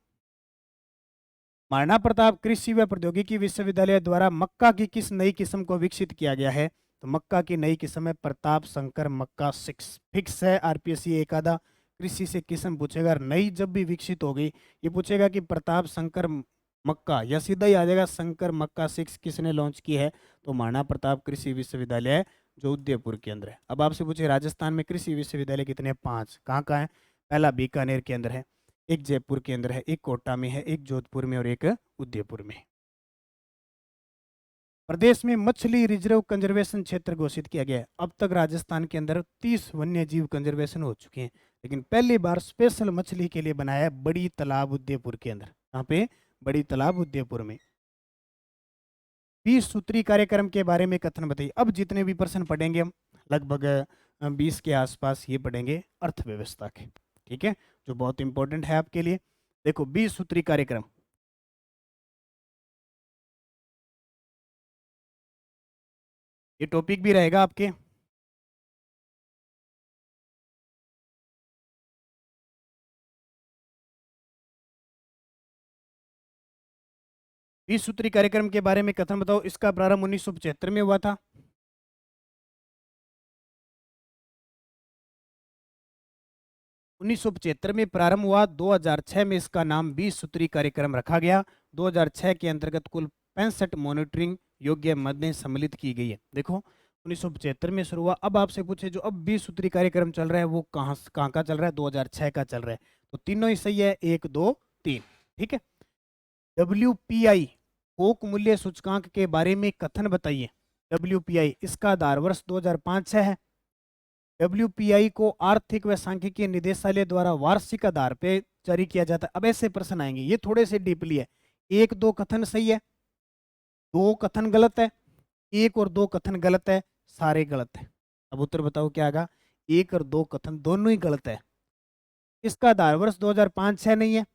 महाराणा प्रताप कृषि व प्रौद्योगिकी विश्वविद्यालय द्वारा मक्का की किस नई किस्म को विकसित किया गया है? तो मक्का की नई किस्म है प्रताप शंकर मक्का 6। फिक्स है, आरपीएससी एक आधा कृषि से किस्म पूछेगा, नई जब भी विकसित हो गई, ये पूछेगा कि प्रताप शंकर मक्का, या सीधा ही आ जाएगा शंकर मक्का 6 किसने लॉन्च की है? तो महाराणा प्रताप कृषि विश्वविद्यालय जो उदयपुर के अंदर है। अब आपसे पूछे राजस्थान में कृषि विश्वविद्यालय कितने हैं? 5। कहाँ कहाँ है? पहला बीकानेर के अंदर है, एक जयपुर के अंदर है, एक कोटा में है, एक जोधपुर में और एक उदयपुर में। प्रदेश में मछली रिजर्व कंजर्वेशन क्षेत्र घोषित किया गया है। अब तक राजस्थान के अंदर 30 वन्य जीव कंजर्वेशन हो चुके हैं, लेकिन पहली बार स्पेशल मछली के लिए बनाया है बड़ी तालाब उदयपुर के अंदर। कहाँ पे? बड़ी तालाब उदयपुर में। 20 सूत्री कार्यक्रम के बारे में कथन बताइए। अब जितने भी प्रश्न पढ़ेंगे हम, लगभग 20 के आसपास ये पढ़ेंगे अर्थव्यवस्था के, ठीक है, जो बहुत इंपॉर्टेंट है आपके लिए। देखो 20 सूत्री कार्यक्रम, ये टॉपिक भी रहेगा आपके। बीस सूत्री कार्यक्रम के बारे में कथन बताओ। इसका प्रारंभ 1975 में हुआ था। 1975 में प्रारंभ हुआ, 2006 में इसका नाम 20 सूत्री कार्यक्रम रखा गया। 2006 के अंतर्गत कुल 65 मॉनिटरिंग योग्य मदें सम्मिलित की गई है। देखो 1975 में शुरू हुआ। अब आपसे पूछे जो अब 20 सूत्री कार्यक्रम चल रहा है वो कहाँ का चल रहा है? 2006 का चल रहा है, तो तीनों ही सही है, 1 2 3, ठीक है। WPI थोक मूल्य सूचकांक के बारे में कथन बताइए। WPI, इसका आधार वर्ष 2005 है। WPI को आर्थिक व सांख्यिकीय निदेशालय द्वारा वार्षिक आधार पे जारी किया जाता है। अब ऐसे प्रश्न आएंगे, ये थोड़े से डीपली है। 1 2 कथन सही है, 2 कथन गलत है, 1 और 2 कथन गलत है, सारे गलत है। अब उत्तर बताओ क्या आएगा? 1 और 2 कथन दोनों ही गलत है। इसका आधार वर्ष 2005 है नहीं है,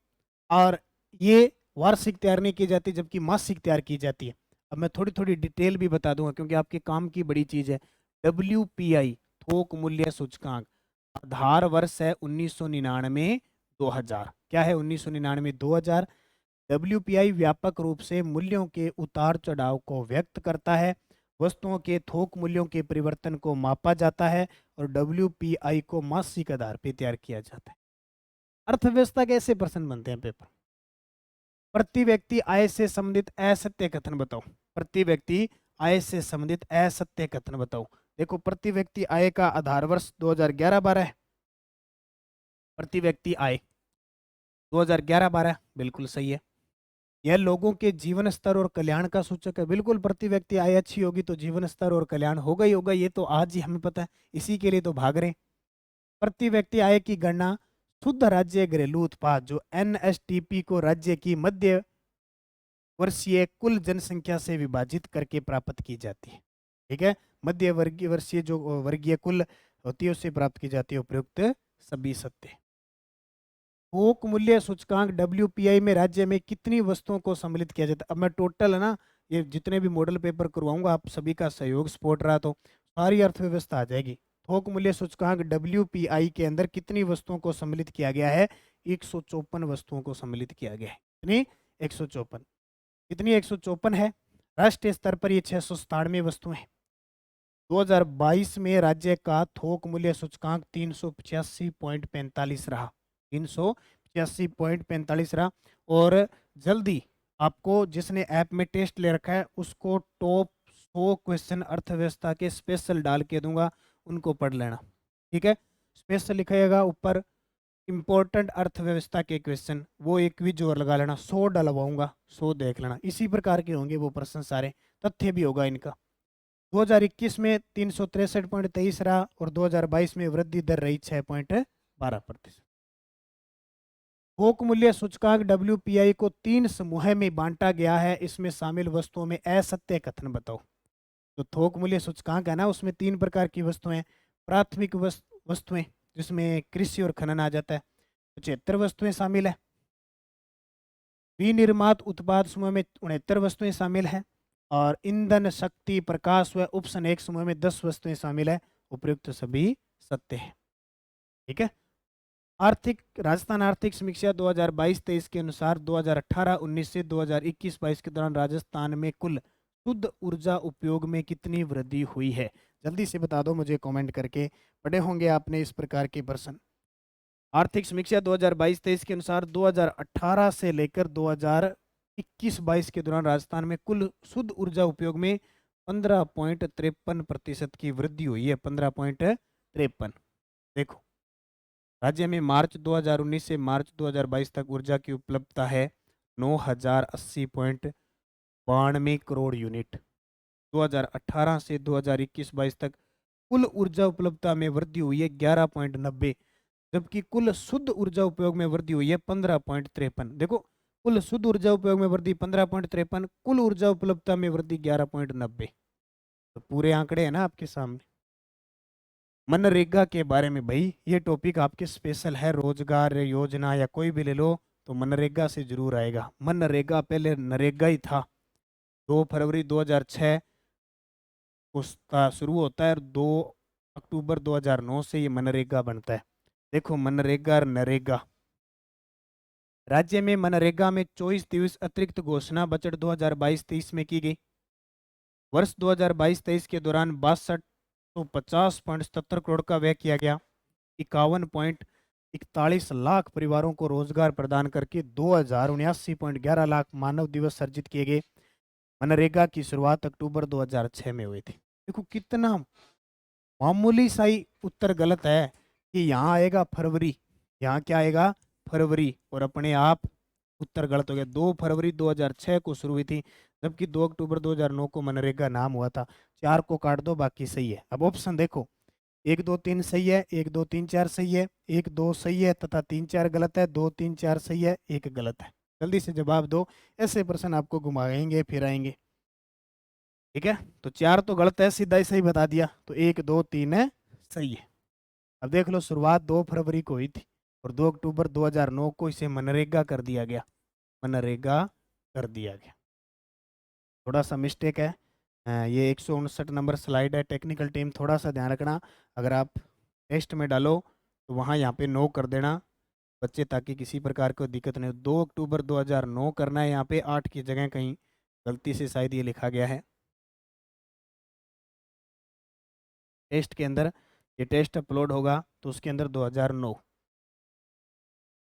और ये वार्षिक तैयार नहीं की जाती जबकि मासिक तैयार की जाती है। अब मैं थोड़ी थोड़ी डिटेल भी बता दूंगा क्योंकि आपके काम की बड़ी चीज है। WPI थोक मूल्य सूचकांक, आधार वर्ष है 1999 2000। क्या है 1999 2000? WPI व्यापक रूप से मूल्यों के उतार चढ़ाव को व्यक्त करता है। वस्तुओं के थोक मूल्यों के परिवर्तन को मापा जाता है और WPI को मासिक आधार पर तैयार किया जाता है। अर्थव्यवस्था के ऐसे प्रश्न बनते हैं पेपर। प्रति व्यक्ति आय से संबंधित असत्य कथन बताओ। प्रति व्यक्ति आय से संबंधित असत्य कथन बताओ। देखो, प्रति व्यक्ति आय का आधार वर्ष 2011-12 है। प्रति व्यक्ति आय 2011-12 बिल्कुल सही है। यह लोगों के जीवन स्तर और कल्याण का सूचक है। बिल्कुल, प्रति व्यक्ति आय अच्छी होगी तो जीवन स्तर और कल्याण होगा ही होगा, ये तो आज ही हमें पता है, इसी के लिए तो भाग रहे हैं। प्रति व्यक्ति आय की गणना शुद्ध राज्य घरेलू उत्पाद जो NSTP को राज्य की मध्य वर्षीय कुल जनसंख्या से विभाजित करके प्राप्त की जाती है। ठीक है, मध्य वर्गीय वर्षीय जो वर्गीय कुल होती है उससे प्राप्त की जाती है। उपयुक्त सभी सत्य। थोक मूल्य सूचकांक WPI में राज्य में कितनी वस्तुओं को सम्मिलित किया जाता है? अब मैं टोटल है ना, ये जितने भी मॉडल पेपर करवाऊंगा आप सभी का सहयोग सपोर्ट रहा तो सारी अर्थव्यवस्था आ जाएगी। थोक मूल्य सूचकांक WPI के अंदर कितनी वस्तुओं को सम्मिलित किया गया है? 154 वस्तुओं को सम्मिलित किया गया है। कितनी? 154। कितनी? 154 है। राष्ट्रीय स्तर पर ये 697 वस्तुएं हैं। 2022 में राज्य का थोक मूल्य सूचकांक 385.45 रहा। 385.45 रहा। और जल्दी आपको जिसने ऐप में टेस्ट ले रखा है उसको टॉप 100 क्वेश्चन अर्थव्यवस्था के स्पेशल डाल के दूंगा, उनको पढ़ लेना। ठीक है, स्पेशल लिखाइएगा ऊपर इंपॉर्टेंट अर्थव्यवस्था के क्वेश्चन, वो एक क्विज और लगा लेना। 100 डलवाऊंगा, 100 देख लेना। इसी प्रकार के होंगे वो प्रश्न सारे, तथ्य भी होगा इनका। 2021 में 363.23 रहा और 2022 में वृद्धि दर रही 6.12%। थोक मूल्य सूचकांक WPI को 3 समूह में बांटा गया है। इसमें शामिल वस्तुओं में असत्य कथन बताओ। तो थोक मूल्य सूचकांक है ना, उसमें 3 प्रकार की वस्तुएं। प्राथमिक वस्तुएं जिसमें कृषि और खनन आ जाता है, 75 वस्तुएं शामिल है। विनिर्मात उत्पाद समूह में 69 वस्तुएं शामिल हैं और ईंधन, शक्ति, प्रकाश व उपसनेक समूह में 10 वस्तुएं शामिल है। उपयुक्त सभी सत्य है। ठीक है, राजस्थान आर्थिक समीक्षा 2022-23 के अनुसार 2018-19 से 2021-22 के दौरान राजस्थान में कुल शुद्ध ऊर्जा उपयोग में कितनी वृद्धि हुई है? जल्दी से बता दो मुझे कमेंट करके। पढ़े होंगे आपने इस प्रकार के प्रश्न। आर्थिक समीक्षा 2022-23 के अनुसार 2018 से लेकर 2021-22 के दौरान राजस्थान में कुल शुद्ध ऊर्जा उपयोग में 15.53% की वृद्धि हुई है। 15.53। देखो, राज्य में मार्च 2019 से मार्च 2022 तक ऊर्जा की उपलब्धता है 9080.92 करोड़ यूनिट। 2018 से 2021-22 तक कुल ऊर्जा उपलब्धता में वृद्धि हुई है 11.90, जबकि कुल शुद्ध ऊर्जा उपयोग में वृद्धि हुई है 15.53। देखो, कुल शुद्ध ऊर्जा उपयोग में वृद्धि 15.53, कुल ऊर्जा उपलब्धता में वृद्धि 11.90। तो पूरे आंकड़े हैं ना आपके सामने। मनरेगा के बारे में भाई ये टॉपिक आपके स्पेशल है। रोजगार योजना या कोई भी ले लो तो मनरेगा से जरूर आएगा। मनरेगा पहले नरेगा ही था। 2 फरवरी 2006 उसका शुरू होता है और 2 अक्टूबर 2009 से ये मनरेगा बनता है। देखो, मनरेगा और नरेगा। राज्य में मनरेगा में 24 दिवस अतिरिक्त घोषणा बजट 2022-23 में की गई। वर्ष 2022-23 के दौरान 6250.77 करोड़ का व्यय किया गया। 51.41 लाख परिवारों को रोजगार प्रदान करके 2079.11 लाख मानव दिवस सर्जित किए गए। मनरेगा की शुरुआत अक्टूबर 2006 में हुई थी। देखो कितना मामूली सा ही उत्तर गलत है कि यहाँ आएगा फरवरी, यहाँ क्या आएगा? फरवरी, और अपने आप उत्तर गलत हो गया। 2 फरवरी 2006 को शुरू हुई थी, जबकि 2 अक्टूबर 2009 को मनरेगा नाम हुआ था। 4 को काट दो, बाकी सही है। अब ऑप्शन देखो, 1 2 3 सही है, 1 2 3 4 सही है, 1 2 सही है तथा 3 4 गलत है, 2 3 4 सही है, 1 गलत है। जल्दी से जवाब दो, ऐसे प्रश्न आपको घुमाएंगे फिराएंगे। ठीक है, तो 4 तो गलत है, सीधा ही सही बता दिया, तो 1 2 3 है सही है। अब देख लो, शुरुआत 2 फरवरी को हुई थी और 2 अक्टूबर 2009 को इसे मनरेगा कर दिया गया। मनरेगा कर दिया गया। थोड़ा सा मिस्टेक है, ये 159 नंबर स्लाइड है, टेक्निकल टीम थोड़ा सा ध्यान रखना, अगर आप टेस्ट में डालो तो वहाँ यहाँ पे 9 कर देना बच्चे, ताकि किसी प्रकार को दिक्कत नहीं हो। 2 अक्टूबर 2009 करना है, यहाँ पे 8 की जगह कहीं गलती से शायद ये लिखा गया है टेस्ट के अंदर। ये टेस्ट अपलोड होगा तो उसके अंदर 2009।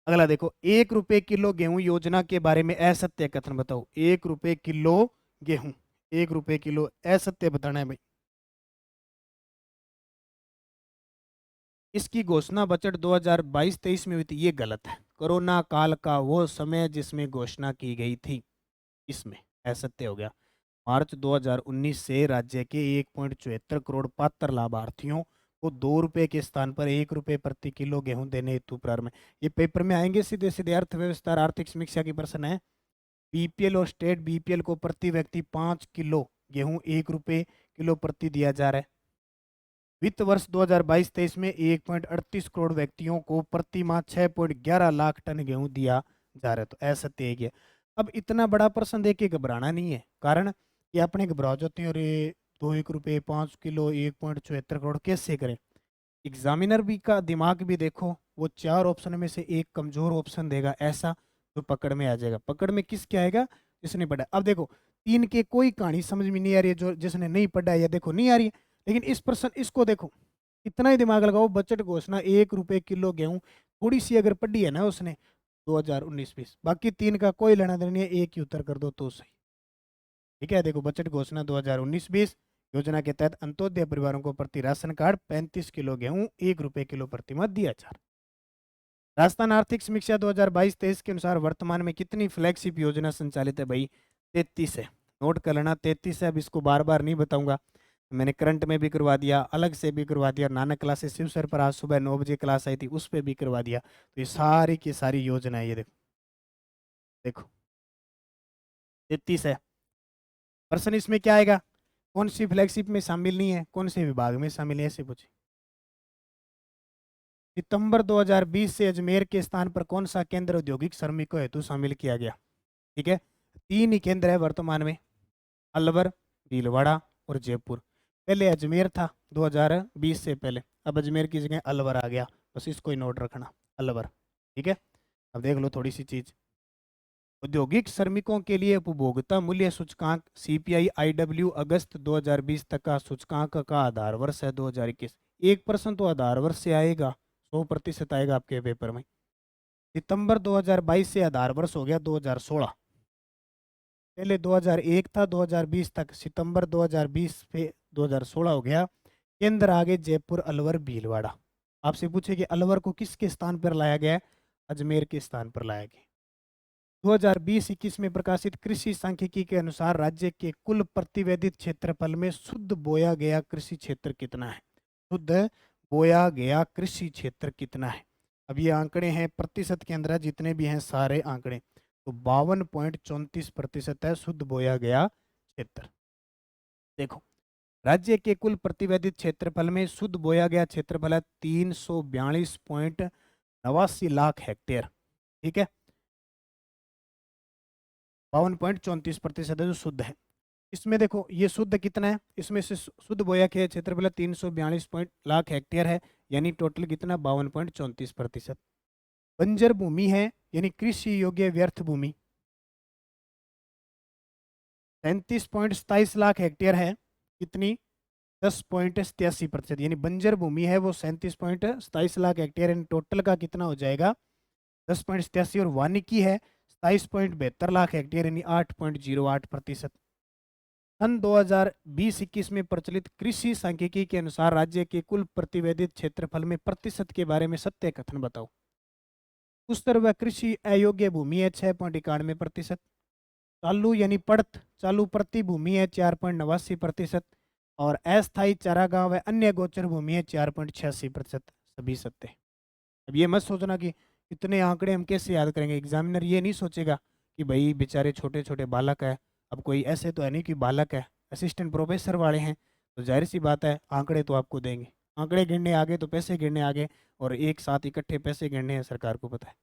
अगला देखो, 1 रुपए किलो गेहूं योजना के बारे में असत्य कथन बताओ। 1 रुपए किलो गेहूं, 1 रुपए किलो, असत्य बताना है भाई। इसकी घोषणा बजट 2022-23 में हुई थी, ये गलत है। कोरोना काल का वो समय जिसमें घोषणा की गई थी, इसमें असत्य हो गया। मार्च 2019 से राज्य के 1.74 करोड़ पात्र लाभार्थियों को 2 रुपए के स्थान पर 1 रुपए प्रति किलो गेहूं देने हेतु प्रारंभ। ये पेपर में आएंगे सीधे सीधे, अर्थव्यवस्था और आर्थिक समीक्षा की प्रश्न है। बीपीएल और स्टेट बीपीएल को प्रति व्यक्ति 5 किलो गेहूं 1 रुपए किलो प्रति दिया जा रहा है। वित्त वर्ष 2022-23 में 1.38 करोड़ व्यक्तियों को प्रति माह 6.11 लाख टन गेहूं दिया जा रहा है। तो ऐसा तेज है। अब इतना बड़ा प्रश्न देख के घबराना नहीं है, कारण कि अपने घबरा जाते हैं और ये 1 रुपए 5 किलो 1.74 करोड़ कैसे करें। एग्जामिनर भी का दिमाग भी देखो, वो 4 ऑप्शन में से एक कमजोर ऑप्शन देगा ऐसा, तो पकड़ में आ जाएगा। पकड़ में किसके आएगा, जिसने पढ़ा। अब देखो 3 के कोई कहानी समझ में नहीं आ रही है, जो जिसने नहीं पढ़ा है या देखो नहीं आ रही है, लेकिन इस प्रश्न इसको देखो, इतना ही दिमाग लगाओ। बजट घोषणा 1 रुपए किलो गेहूं, थोड़ी सी अगर पढ़ी है ना उसने 2019-20, बाकी 3 का कोई लेना देना नहीं है, एक ही उत्तर कर दो तो सही। ठीक है, देखो बजट घोषणा 2019-20 योजना के तहत अंत्योदय परिवारों को प्रति राशन कार्ड 35 किलो गेहूं 1 रुपए किलो प्रति माह दिया जा रहा। राजस्थान आर्थिक समीक्षा 2022-23 के अनुसार वर्तमान में कितनी फ्लैगशिप योजना संचालित है भाई, 33 है। नोट कर लेना, 33 है। अब इसको बार बार नहीं बताऊंगा, मैंने करंट में भी करवा दिया, अलग से भी करवा दिया, नानक क्लासेस शिव सर पर आज सुबह 9 बजे क्लास आई थी उस पर भी करवा दिया। तो ये सारी की सारी योजना है, ये देखो देखो 33 है। प्रश्न इसमें क्या आएगा, कौन सी फ्लैगशिप में शामिल नहीं है, कौन से विभाग में शामिल है, ऐसे पूछे। सितंबर 2020 से अजमेर के स्थान पर कौन सा केंद्र औद्योगिक श्रमिकों हेतु शामिल किया गया। ठीक है, 3 ही केंद्र है वर्तमान में, अलवर, भीलवाड़ा और जयपुर। पहले अजमेर था 2020 से पहले, अब अजमेर की जगह अलवर आ गया, बस इसको ही नोट रखना, अलवर। ठीक है, अब देख लो थोड़ी सी चीज। औद्योगिक श्रमिकों के लिए उपभोक्ता मूल्य सूचकांक सीपीआई आईडब्ल्यू अगस्त 2020 तक का सूचकांक का आधार वर्ष है 2021। 1% तो आधार वर्ष से आएगा, 100% आएगा आपके पेपर में। सितंबर 2022 से आधार वर्ष हो गया 2016, पहले 2001 था 2020 तक, सितंबर 2020 पे 2016 हो गया। केंद्र आगे जयपुर, अलवर, भीलवाड़ा। आपसे पूछे कि अलवर को किसके स्थान पर लाया गया है, अजमेर के स्थान पर लाया गया। 2020-21 में प्रकाशित कृषि सांख्यिकी के अनुसार राज्य के कुल प्रतिवेदित क्षेत्रफल में शुद्ध बोया गया कृषि क्षेत्र कितना है। शुद्ध बोया गया कृषि क्षेत्र कितना है। अब ये आंकड़े हैं प्रतिशत के अंदर, जितने भी हैं सारे आंकड़े, तो 52.34% है शुद्ध बोया गया क्षेत्र। देखो राज्य के कुल प्रतिवेदित क्षेत्रफल में शुद्ध बोया गया क्षेत्रफल है 342.89 लाख हेक्टेयर। ठीक है, 52.34% है जो शुद्ध है। इसमें देखो ये शुद्ध कितना है, इसमें से शुद्ध बोया के क्षेत्रफल 342 लाख हेक्टेयर है, यानी टोटल कितना 52.34%। बंजर भूमि है यानी कृषि योग्य व्यर्थ भूमि 37.27 लाख हेक्टेयर है, कितनी 10.87%, यानी बंजर भूमि है वो 37.27 लाख हेक्टेयर, यानी टोटल का कितना हो जाएगा 10.87, और वानिकी है 27.72 लाख हेक्टेयर, यानी 8.08%। सन 2020-21 में प्रचलित कृषि सांख्यिकी के अनुसार राज्य के कुल प्रतिवेदित क्षेत्रफल में प्रतिशत के बारे में सत्य कथन बताओ। उस्तर व कृषि अयोग्य भूमि है 6.91%, चालू यानी पड़त चालू प्रति भूमि है 4.89%, और अस्थायी चारागाह व अन्य गोचर भूमि है 4.86%, सभी सत्य। अब ये मत सोचना कि इतने आंकड़े हम कैसे याद करेंगे, एग्जामिनर ये नहीं सोचेगा कि भाई बेचारे छोटे छोटे बालक है। अब कोई ऐसे तो है नहीं कि बालक है, असिस्टेंट प्रोफेसर वाले हैं, तो जाहिर सी बात है आंकड़े तो आपको देंगे। आंकड़े गिनने आगे तो पैसे गिनने आगे, और एक साथ इकट्ठे पैसे गिनने हैं सरकार को पता है।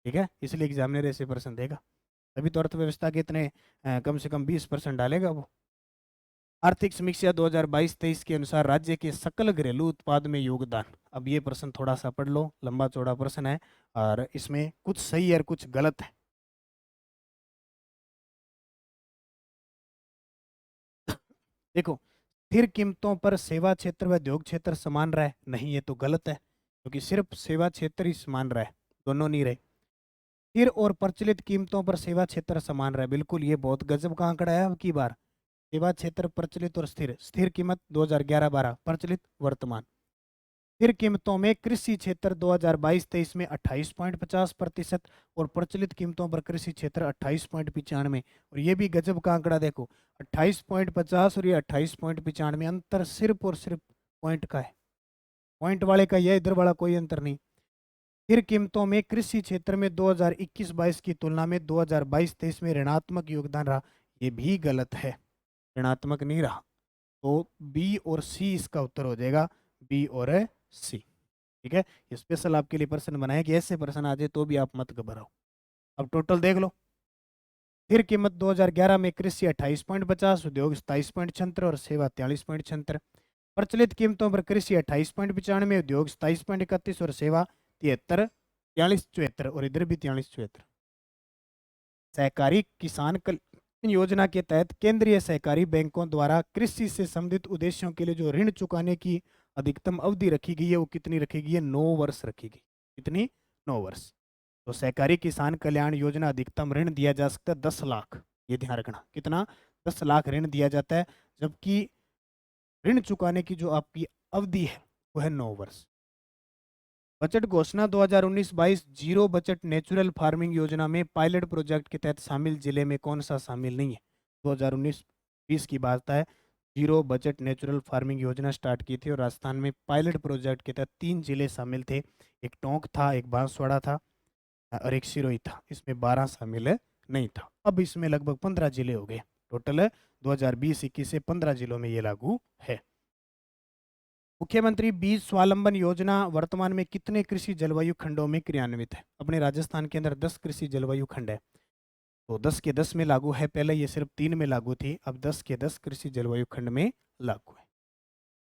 ठीक है, इसलिए एग्जामिनर ऐसे प्रश्न देगा। तभी तो अर्थव्यवस्था के इतने कम से कम 20% डालेगा वो। आर्थिक समीक्षा 2022-23 के अनुसार राज्य के सकल घरेलू उत्पाद में योगदान। अब ये प्रश्न थोड़ा सा पढ़ लो, लंबा चौड़ा प्रश्न है और इसमें कुछ सही और कुछ गलत है। देखो, स्थिर कीमतों पर सेवा क्षेत्र व उद्योग क्षेत्र समान रहे, नहीं ये तो गलत है, क्योंकि सिर्फ सेवा क्षेत्र ही समान रहे, दोनों नहीं रहे। स्थिर और प्रचलित कीमतों पर सेवा क्षेत्र समान रहे, बिल्कुल ये बहुत गजब का आंकड़ा है अब की बार। सेवा क्षेत्र प्रचलित और स्थिर, स्थिर कीमत 2011-12, प्रचलित वर्तमान। स्थिर कीमतों में कृषि क्षेत्र 2022-23 में 28.50% और प्रचलित कीमतों पर कृषि क्षेत्र 28.95। और ये भी गजब का आंकड़ा देखो, 28.50 और ये 28.95, अंतर सिर्फ और सिर्फ पॉइंट का है, पॉइंट वाले का, यह इधर वाला कोई अंतर नहीं। स्थिर कीमतों में कृषि क्षेत्र में 2021-22 की तुलना में 2022-23 में ऋणात्मक योगदान रहा, ये भी गलत है, ऋणात्मक नहीं रहा। तो बी और सी इसका उत्तर हो जाएगा, बी और सी। ठीक है, ये स्पेशल आपके लिए प्रश्न बनाया कि ऐसे प्रश्न आ जाए तो भी आप मत घबराओ। अब टोटल देख लो, स्थिर कीमत 2011 में कृषि 28.50, उद्योग 27.76 और सेवा 43.76। प्रचलित कीमतों पर कृषि 28.95, उद्योग 27.31 और सेवा 43, 43, 74 और इधर भी 43, 74। सहकारी किसान कल्याण योजना के तहत केंद्रीय सहकारी बैंकों द्वारा कृषि से संबंधित उद्देश्यों के लिए जो ऋण चुकाने की अधिकतम अवधि रखी गई है वो कितनी रखी गई है? 9 वर्ष रखी गई। कितनी? 9 वर्ष। तो सहकारी किसान कल्याण योजना अधिकतम ऋण दिया जा सकता है 10 लाख, ये ध्यान रखना। कितना? 10 लाख ऋण दिया जाता है, जबकि ऋण चुकाने की जो आपकी अवधि है वो है 9 वर्ष। बजट घोषणा 2019-22 जीरो बजट नेचुरल फार्मिंग योजना में पायलट प्रोजेक्ट के तहत शामिल जिले में कौन सा शामिल नहीं है? 2019-20 की बात है, जीरो बजट नेचुरल फार्मिंग योजना स्टार्ट की थी और राजस्थान में पायलट प्रोजेक्ट के तहत 3 जिले शामिल थे, एक टोंक था, एक बांसवाड़ा था और एक सिरोही था। इसमें 12 शामिल नहीं था। अब इसमें लगभग 15 जिले हो गए टोटल। 2020-21 से 15 जिलों में ये लागू है। मुख्यमंत्री बीज स्वावलंबन योजना वर्तमान में कितने कृषि जलवायु खंडों में क्रियान्वित है? अपने राजस्थान के अंदर 10 कृषि जलवायु खंड है, तो 10 के 10 में लागू है। पहले ये सिर्फ 3 में लागू थी, अब 10 के 10 कृषि जलवायु खंड में लागू है।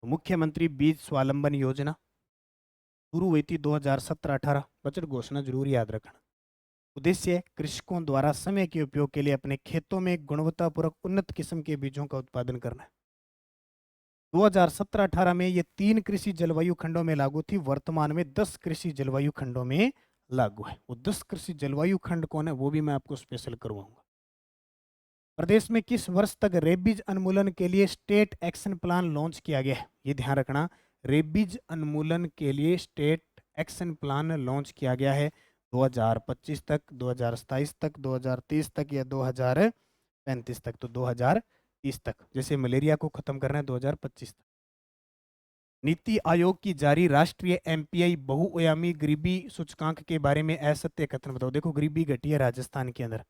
तो मुख्यमंत्री बीज स्वावलंबन योजना शुरू हुई थी 2017-18, बजट घोषणा जरूर याद रखना। उद्देश्य कृषकों द्वारा समय के उपयोग के लिए अपने खेतों में गुणवत्तापूर्वक उन्नत किस्म के बीजों का उत्पादन करना है। 2017-18 में ये 3 कृषि जलवायु खंडों में लागू थी, वर्तमान में 10 कृषि जलवायु खंडों में लागू है। वो 10 कृषि जलवायु खंड कौन है वो भी मैं आपको स्पेशल करवाऊंगा। प्रदेश में किस वर्ष तक रेबीज उन्मूलन के लिए स्टेट एक्शन प्लान लॉन्च किया गया है? ये ध्यान रखना, रेबीज उन्मूलन के लिए स्टेट एक्शन प्लान लॉन्च किया गया है 2025 तक, 2027 तक, 2030 तक या 2035 तक। तो 2030 तक, जैसे मलेरिया को खत्म करना है 2025 तक। नीति आयोग की जारी राष्ट्रीय एमपीआई बहुआयामी गरीबी सूचकांक के बारे में असत्य कथन बताओ। देखो, गरीबी घटी है राजस्थान के अंदर,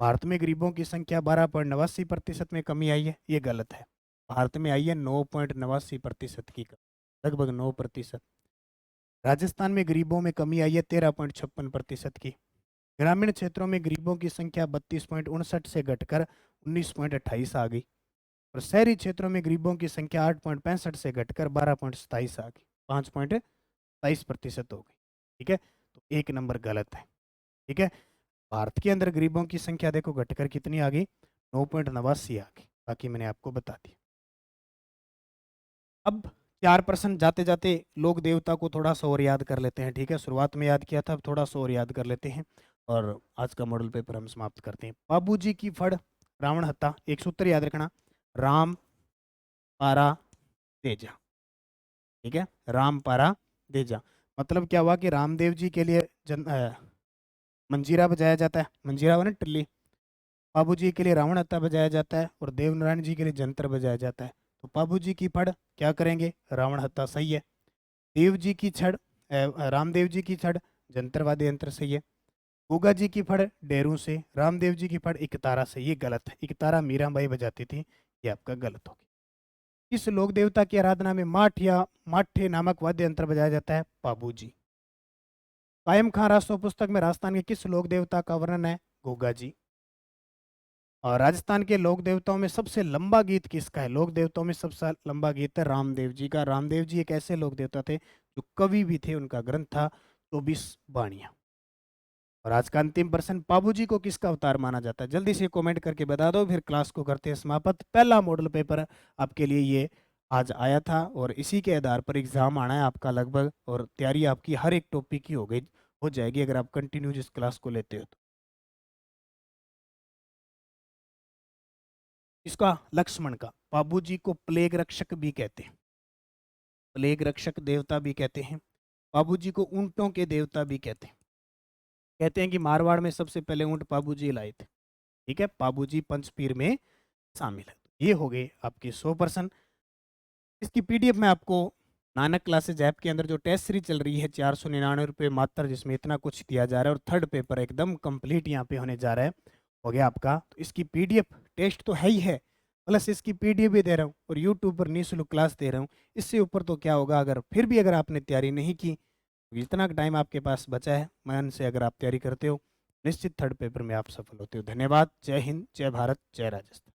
भारत में गरीबों की संख्या 12.89% में कमी आई है, ये गलत है। भारत में आई है 9.89% की कमी, लगभग 9%। राजस्थान में गरीबों में कमी आई है 13.56% की। ग्रामीण क्षेत्रों में गरीबों की संख्या 32.59 से घटकर 19.28 आ गई और शहरी क्षेत्रों में गरीबों की संख्या 8.65 से घटकर 12.27 आ गई, 5.27% हो गई। ठीक है, तो एक नंबर गलत है। ठीक है, भारत के अंदर गरीबों की संख्या देखो घटकर कितनी आ गई? 9.89 आ गई। बाकी मैंने आपको बता दिया। अब 4% जाते जाते लोक देवता को थोड़ा सा और याद कर लेते हैं। ठीक है, शुरुआत में याद किया था, अब थोड़ा सा और याद कर लेते हैं और आज का मॉडल पेपर हम समाप्त करते हैं। बाबूजी की फड़ रावण हत्ता, एक सूत्र याद रखना, राम पारा तेजा। ठीक है, राम पारा तेजा मतलब क्या हुआ कि रामदेव जी के लिए मंजीरा बजाया जाता है, मंजीरा व टिल्ली। बाबू जी के लिए रावण हत्ता बजाया जाता है और देवनारायण जी के लिए जंतर बजाया जाता है। तो बाबू जी की फड़ क्या करेंगे? रावण हत्ता, सही है। देव जी की छड़ रामदेव जी की छड़ जंतर वाद्य यंत्र सही है। गोगा जी की फड़ डेरू से, रामदेव जी की फड़ इकतारा से, ये गलत है। इकतारा मीराबाई बजाती थी, ये आपका गलत हो गया। किस लोक देवता की आराधना में माठ या माठे नामक वाद्य यंत्र बजाया जाता है? बाबूजी। कायम खां रासो पुस्तक में राजस्थान के किस लोक देवता का वर्णन है? गोगा जी। और राजस्थान के लोक देवताओं में सबसे लंबा गीत किसका है? लोक देवताओं में सबसे लंबा गीत है रामदेव जी का। रामदेव जी एक ऐसे लोक देवता थे जो कवि भी थे, उनका ग्रंथ था 24 वाणियां। और आज का अंतिम प्रश्न, पाबू जी को किसका अवतार माना जाता है? जल्दी से कमेंट करके बता दो, फिर क्लास को करते हैं समाप्त। पहला मॉडल पेपर आपके लिए ये आज आया था और इसी के आधार पर एग्जाम आना है आपका लगभग, और तैयारी आपकी हर एक टॉपिक की हो जाएगी अगर आप कंटिन्यू इस क्लास को लेते हो तो। इसका लक्ष्मण का, पाबू जी को प्लेग रक्षक भी कहते हैं, प्लेग रक्षक देवता भी कहते हैं। पाबू जी को ऊंटों के देवता भी कहते हैं। कहते हैं कि मारवाड़ में सबसे पहले ऊंट पाबू जी लाए थे। ठीक है, पाबू जी पंचपीर में शामिल है। ये हो गए आपके 100%। इसकी पीडीएफ में आपको नानक क्लासेज ऐप के अंदर जो टेस्ट सीरीज चल रही है 499 रुपये मात्र, जिसमें इतना कुछ दिया जा रहा है और थर्ड पेपर एकदम कंप्लीट यहाँ पे होने जा रहा है, हो गया आपका। तो इसकी पीडीएफ, टेस्ट तो है ही है, प्लस इसकी पीडीएफ भी दे रहा हूँ और यूट्यूब पर निःशुल्क क्लास दे रहा हूँ। इससे ऊपर तो क्या होगा? अगर फिर भी अगर आपने तैयारी नहीं की, तो इतना टाइम आपके पास बचा है, मन से अगर आप तैयारी करते हो, निश्चित थर्ड पेपर में आप सफल होते हो। धन्यवाद। जय हिंद, जय भारत, जय राजस्थान।